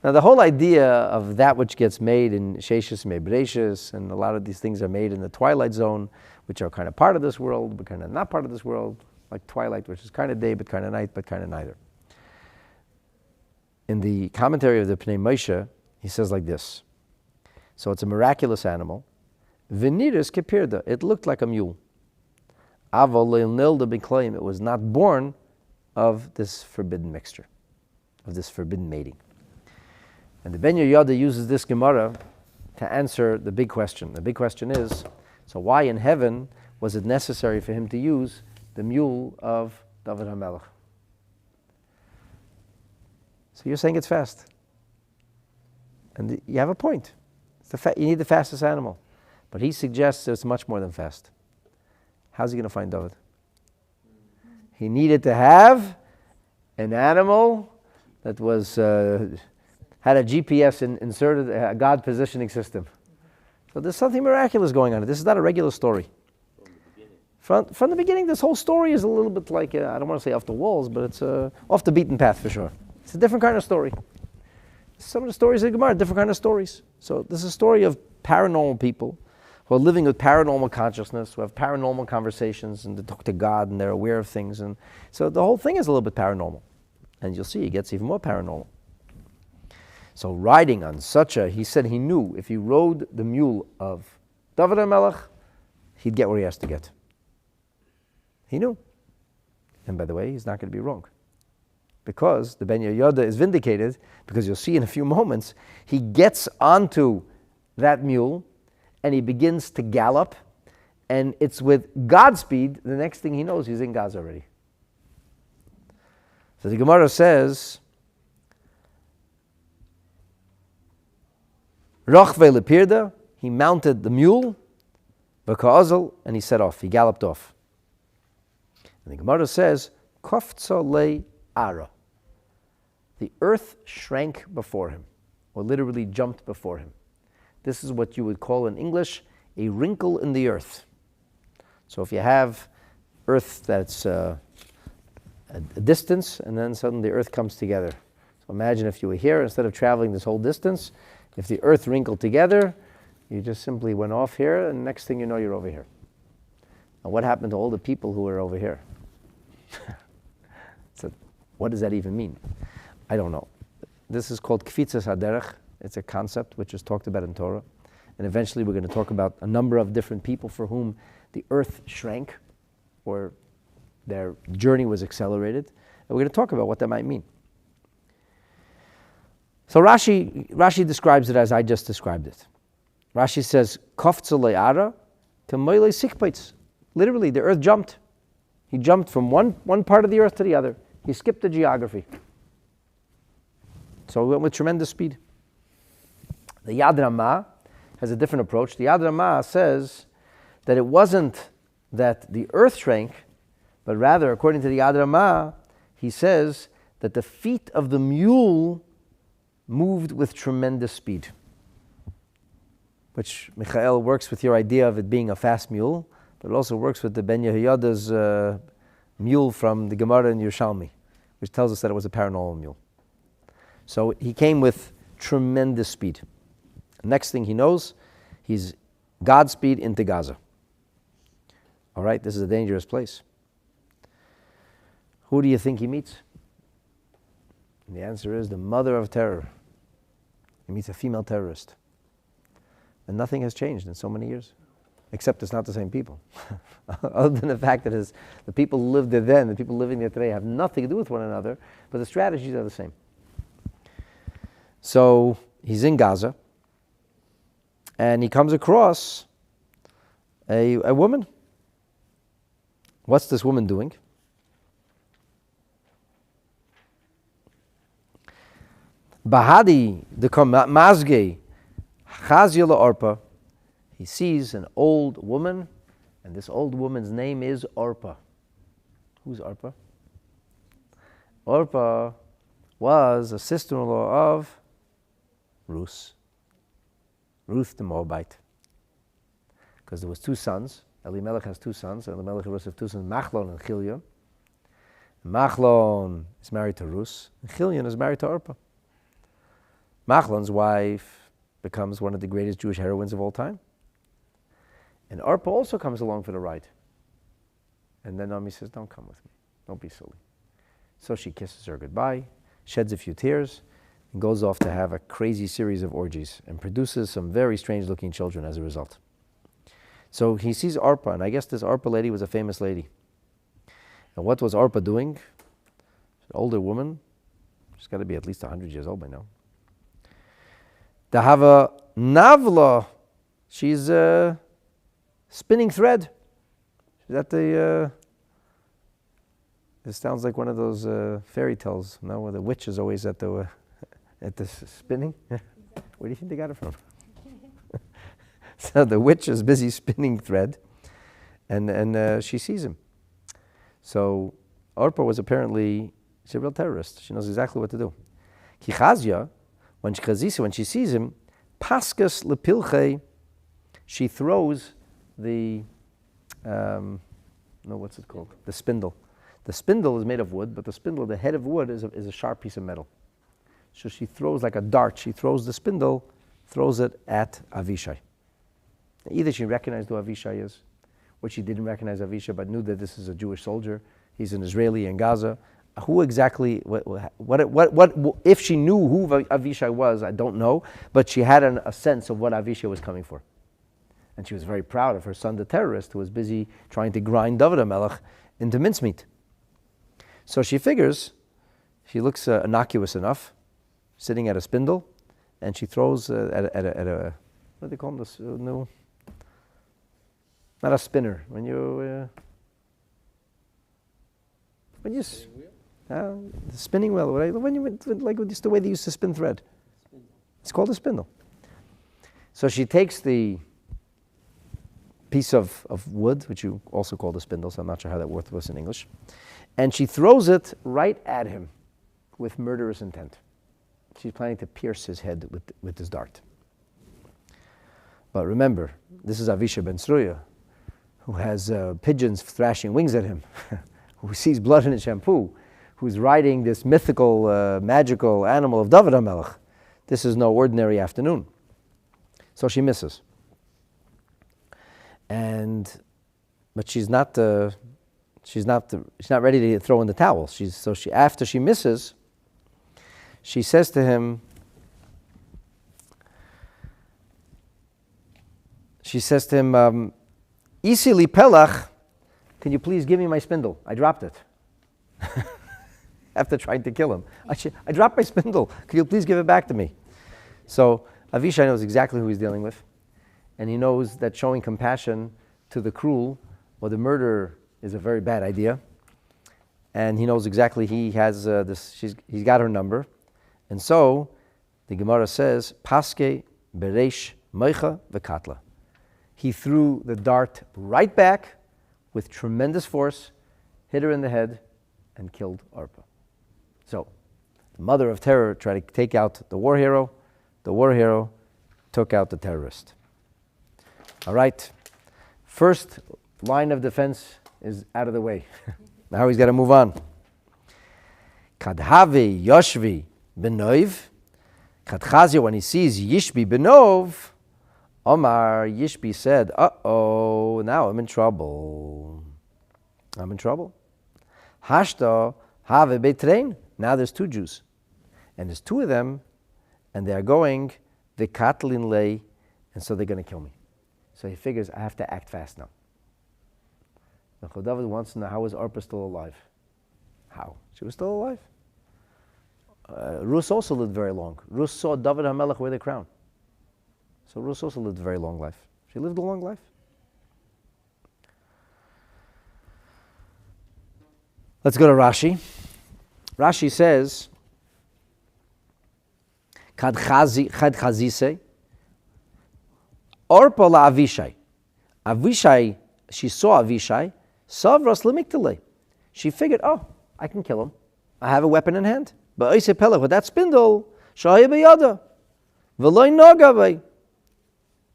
Speaker 1: Now the whole idea of that which gets made in Sheshis Mebreshis, and a lot of these things are made in the twilight zone, which are kind of part of this world, but kind of not part of this world, like twilight, which is kind of day, but kind of night, but kind of neither. In the commentary of the Pnei Moshe, he says like this. So it's a miraculous animal. Veniris kepirda, it looked like a mule. Aval leilnilda b'klayim, it was not born of this forbidden mixture, of this forbidden mating. And the Ben Yehoyada uses this Gemara to answer the big question. The big question is, so why in heaven was it necessary for him to use the mule of David HaMelech? So you're saying it's fast. And you have a point. You need the fastest animal. But he suggests it's much more than fast. How's he going to find David? He needed to have an animal that was had a GPS inserted, a God positioning system. So there's something miraculous going on. This is not a regular story. From the beginning, this whole story is a little bit like, I don't want to say off the walls, but it's off the beaten path for sure. It's a different kind of story. Some of the stories of Gemara are different kind of stories. So this is a story of paranormal people who are living with paranormal consciousness, who have paranormal conversations, and they talk to God, and they're aware of things. And so the whole thing is a little bit paranormal. And you'll see it gets even more paranormal. So riding on such a, he said he knew if he rode the mule of David HaMelech, he'd get where he has to get. He knew. And by the way, he's not going to be wrong. Because the Ben Yehoyada is vindicated, because you'll see in a few moments, he gets onto that mule and he begins to gallop, and it's with Godspeed, the next thing he knows, he's in Gaza already. So the Gemara says, Rochve lepirda, he mounted the mule, B'ka'azel, and he set off, he galloped off. And the Gemara says, Kofza le ara. The earth shrank before him, or literally jumped before him. This is what you would call in English a wrinkle in the earth. So if you have earth that's a distance, and then suddenly the earth comes together. So imagine if you were here, instead of traveling this whole distance, if the earth wrinkled together, you just simply went off here, and next thing you know, you're over here. And what happened to all the people who were over here? So what does that even mean? I don't know. This is called kfitzas haderech. It's a concept which is talked about in Torah. And eventually we're going to talk about a number of different people for whom the earth shrank, or their journey was accelerated. And we're going to talk about what that might mean. So Rashi describes it as I just described it. Rashi says, Kofza le'ara k'moyle sikpaitz. Literally, the earth jumped. He jumped from one part of the earth to the other. He skipped the geography. So he went with tremendous speed. The Yad Ramah has a different approach. The Yad Ramah says that it wasn't that the earth shrank, but rather, according to the Yad Ramah, he says that the feet of the mule moved with tremendous speed. Which, Michael, works with your idea of it being a fast mule, but it also works with the Ben Yehoyada's mule from the Gemara in Yerushalmi, which tells us that it was a paranormal mule. So he came with tremendous speed. Next thing he knows, he's Godspeed into Gaza. All right, this is a dangerous place. Who do you think he meets? And the answer is the mother of terror. He meets a female terrorist. And nothing has changed in so many years, except it's not the same people. Other than the fact that the people who lived there then, the people living there today have nothing to do with one another, but the strategies are the same. So he's in Gaza, and he comes across a woman. What's this woman doing? Bahadi the mazge chazia orpa. He sees an old woman, and this old woman's name is Orpah. Who's Orpah? Orpah was a sister-in-law of Ruth the Moabite. Because there was two sons. Elimelech has two sons. Elimelech and Ruth have two sons, Machlon and Chilion. Machlon is married to Ruth, and Chilion is married to Orpah. Machlon's wife becomes one of the greatest Jewish heroines of all time. And Orpah also comes along for the ride. And then Naomi says, don't come with me. Don't be silly. So she kisses her goodbye, sheds a few tears, and goes off to have a crazy series of orgies and produces some very strange-looking children as a result. So he sees Orpah, and I guess this Orpah lady was a famous lady. And what was Orpah doing? She's an older woman. She's got to be at least 100 years old by now. Dahava Navla, she's spinning thread. She's at the, this sounds like one of those fairy tales, no, where the witch is always at the spinning. Where do you think they got it from? So the witch is busy spinning thread, and she sees him. So Orpah was apparently, she's a real terrorist. She knows exactly what to do. Kichazia, when she sees him, paskas lepilche, she throws the, what's it called? The spindle. The spindle is made of wood, but the spindle, the head of wood, is a sharp piece of metal. So she throws like a dart. She throws the spindle, throws it at Avishai. Either she recognized who Avishai is, or she didn't recognize Avishai, but knew that this is a Jewish soldier. He's an Israeli in Gaza. Who exactly, what if she knew who Avishai was, I don't know, but she had a sense of what Avishai was coming for. And she was very proud of her son, the terrorist, who was busy trying to grind David HaMelech into mincemeat. So she figures, she looks innocuous enough, sitting at a spindle, and she throws at a what do they call them? This no, not a spinner. When you the spinning wheel. When you like just the way they used to spin thread. It's called a spindle. So she takes the piece of wood, which you also call the spindle, so I'm not sure how that works in English, and she throws it right at him with murderous intent. She's planning to pierce his head with this dart. But remember, this is Avishai ben Sruya, who has pigeons thrashing wings at him, who sees blood in his shampoo, who's riding this mythical, magical animal of David HaMelech. This is no ordinary afternoon. So she misses. But she's not ready to throw in the towel. After she misses, she says to him, Isi li pelach, can you please give me my spindle? I dropped it. After trying to kill him. I dropped my spindle. Could you please give it back to me? So Avishai knows exactly who he's dealing with. And he knows that showing compassion to the cruel or the murderer is a very bad idea. And he knows exactly he's got her number. And so the Gemara says, Paske bereish meicha v'katla. He threw the dart right back with tremendous force, hit her in the head, and killed Orpah. So, the mother of terror tried to take out the war hero. The war hero took out the terrorist. All right. First line of defense is out of the way. Now he's got to move on. Kadhavi Yoshvi Benov. Kadchazia, when he sees Yishbi Benov, Omar Yishbi said, uh-oh, now I'm in trouble. Hashta have betrein. Now there's two Jews. And there's two of them, and they're going, the katlin lay, and so they're going to kill me. So he figures, I have to act fast now. And David wants to know, how is Orpah still alive? How? She was still alive. Rus also lived very long. Rus saw David HaMelech wear the crown. So Rus also lived a very long life. She lived a long life. Let's go to Rashi. Rashi says, Chad Chazise, Orpah la Avishai. Avishai, she saw Avishai, Savras lemiktelei. She figured, oh, I can kill him. I have a weapon in hand. But Oise Pelech, with that spindle, Shahaya beyada, V'loi nogavei.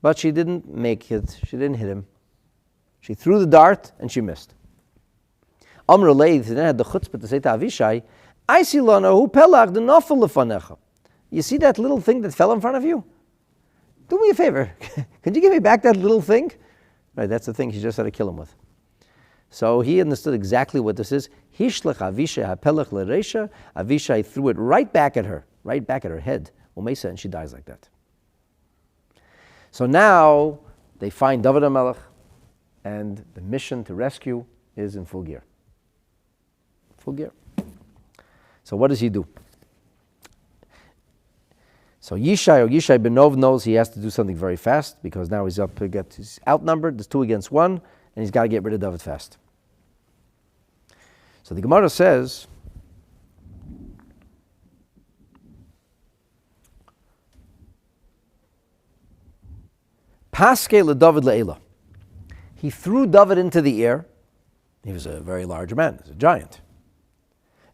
Speaker 1: But she didn't make it. She didn't hit him. She threw the dart and she missed. Amr Leith then had the chutzpah to say to Avishai, I see lana hu pelach the nafel lefanecha. You see that little thing that fell in front of you? Do me a favor. Could you give me back that little thing? Right, that's the thing she just had to kill him with. So he understood exactly what this is. Hishlech Avishai hapelach leresha. Avishai threw it right back at her head. Umesa, and she dies like that. So now they find David HaMelech, and the mission to rescue is in full gear. Full gear. So what does he do? So Yishai Benov knows he has to do something very fast because now he's outnumbered. There's 2 against 1, and he's got to get rid of David fast. So the Gemara says, Paske leDavid le'ela. He threw David into the air. He was a very large man. He was a giant.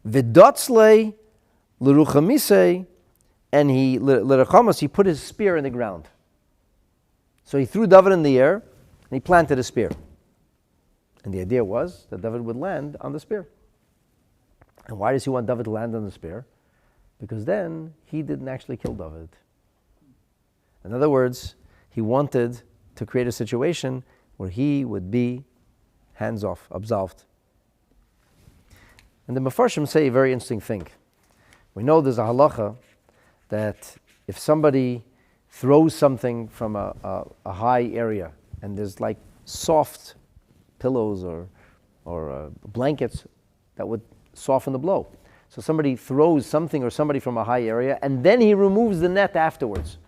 Speaker 1: V'dotzlei l'ruchamisei, and he put his spear in the ground. So he threw David in the air, and he planted a spear. And the idea was that David would land on the spear. And why does he want David to land on the spear? Because then he didn't actually kill David. In other words, he wanted to create a situation where he would be hands off, absolved. And the Mefarshim say a very interesting thing. We know there's a halacha that if somebody throws something from a high area and there's like soft pillows or blankets that would soften the blow. So somebody throws something or somebody from a high area and then he removes the net afterwards.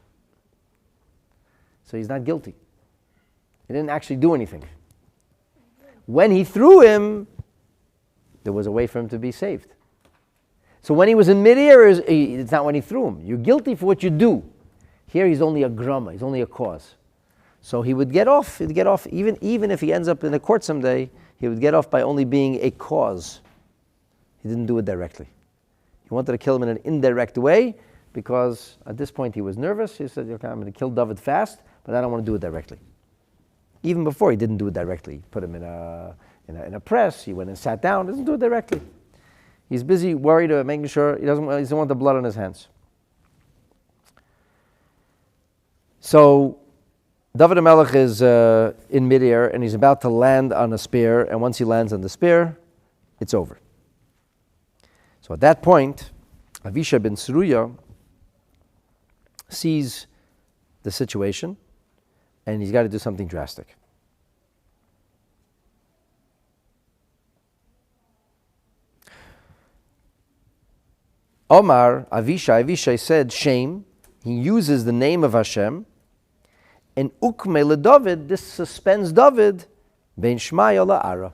Speaker 1: So he's not guilty. He didn't actually do anything. When he threw him, there was a way for him to be saved. So when he was in midair, it's not when he threw him. You're guilty for what you do. Here he's only a grama, he's only a cause. So he would get off. He'd get off, even if he ends up in the court someday, he would get off by only being a cause. He didn't do it directly. He wanted to kill him in an indirect way because at this point he was nervous. He said, okay, I'm going to kill David fast, but I don't want to do it directly. Even before he didn't do it directly. He put him in in a press. He went and sat down. Doesn't do it directly. He's busy worried about making sure he doesn't want the blood on his hands. So David HaMelech is in midair, and he's about to land on a spear, and once he lands on the spear, it's over. So at that point, Avishai ben Tzeruya sees the situation, and he's got to do something drastic. Omar, Avishai said, shame. He uses the name of Hashem, and ukme le David, this suspends David, ben Shmaya la'ara.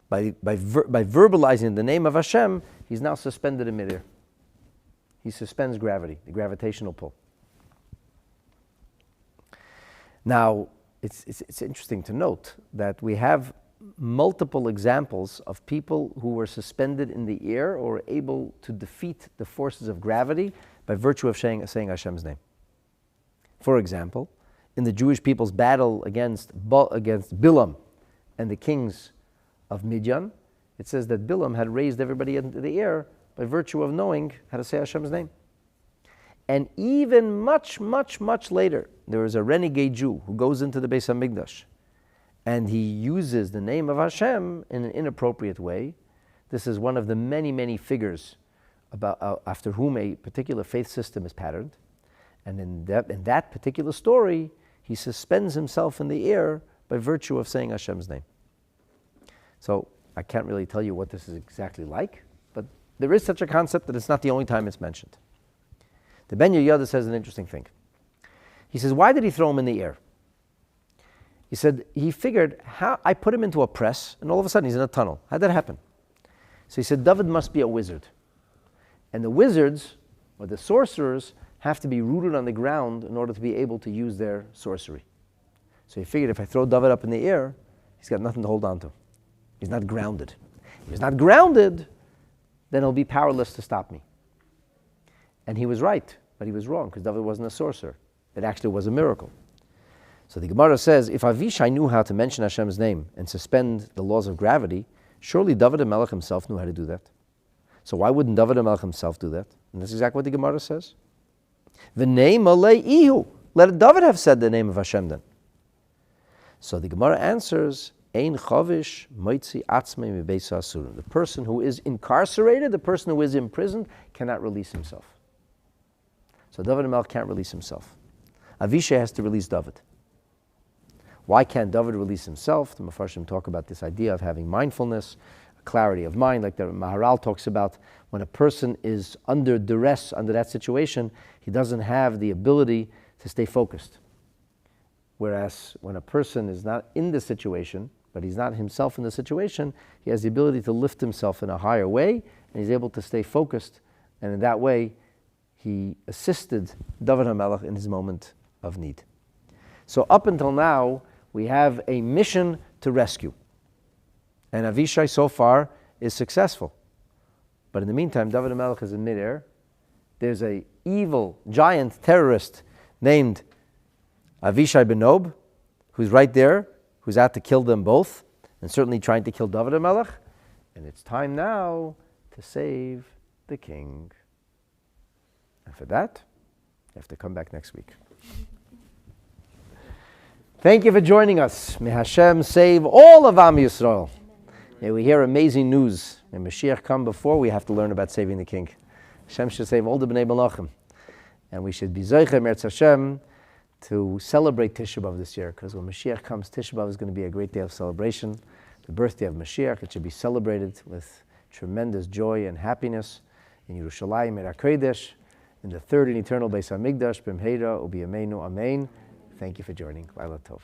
Speaker 1: By verbalizing the name of Hashem, he's now suspended in midair. He suspends gravity, the gravitational pull. Now, it's interesting to note that we have multiple examples of people who were suspended in the air or were able to defeat the forces of gravity by virtue of saying Hashem's name. For example, in the Jewish people's battle against Bilam and the kings of Midian, it says that Bilam had raised everybody into the air by virtue of knowing how to say Hashem's name. And even much, much, much later, there is a renegade Jew who goes into the Beis HaMikdash and he uses the name of Hashem in an inappropriate way. This is one of the many, many figures about after whom a particular faith system is patterned. And in that particular story, he suspends himself in the air by virtue of saying Hashem's name. So I can't really tell you what this is exactly like, but there is such a concept that it's not the only time it's mentioned. The Ben Yehoyada says an interesting thing. He says, why did he throw him in the air? He said, he figured, how I put him into a press, and all of a sudden he's in a tunnel. How did that happen? So he said, David must be a wizard. And the wizards, or the sorcerers, have to be rooted on the ground in order to be able to use their sorcery. So he figured, if I throw David up in the air, he's got nothing to hold on to. He's not grounded. If he's not grounded, then he'll be powerless to stop me. And he was right, but he was wrong, because David wasn't a sorcerer. It actually was a miracle. So the Gemara says, if Avishai knew how to mention Hashem's name and suspend the laws of gravity, surely David HaMelech himself knew how to do that. So why wouldn't David HaMelech himself do that? And that's exactly what the Gemara says. V'nei malei ihu. Let David have said the name of Hashem then. So the Gemara answers, Ein chavish moitzi atzmei mibeis ha'asurim. The person who is incarcerated, the person who is imprisoned, cannot release himself. So David HaMelech can't release himself. Avishai has to release David. Why can't David release himself? The Mefarshim talk about this idea of having mindfulness, clarity of mind, like the Maharal talks about. When a person is under duress, under that situation, he doesn't have the ability to stay focused. Whereas when a person is not in the situation, but he's not himself in the situation, he has the ability to lift himself in a higher way, and he's able to stay focused, and in that way, he assisted David HaMelech in his moment of need. So up until now, we have a mission to rescue. And Avishai so far is successful. But in the meantime, David HaMelech is in midair. There's an evil, giant terrorist named Avishai ben Nob, who's right there, who's out to kill them both, and certainly trying to kill David HaMelech. And it's time now to save the king. And for that, you have to come back next week. Thank you for joining us. May Hashem save all of Am Yisrael. May we hear amazing news. May Mashiach come before we have to learn about saving the king. Hashem should save all the B'nai Malachim. And we should be Zoiche Mertz Hashem to celebrate Tisha B'Av this year, because when Mashiach comes, Tisha B'Av is going to be a great day of celebration. The birthday of Mashiach, it should be celebrated with tremendous joy and happiness in Yerushalayim, Eretz Kodesh, in the third and eternal Beis HaMikdash, B'mheira U'B'yameinu, Amen. Thank you for joining. Laila Tov.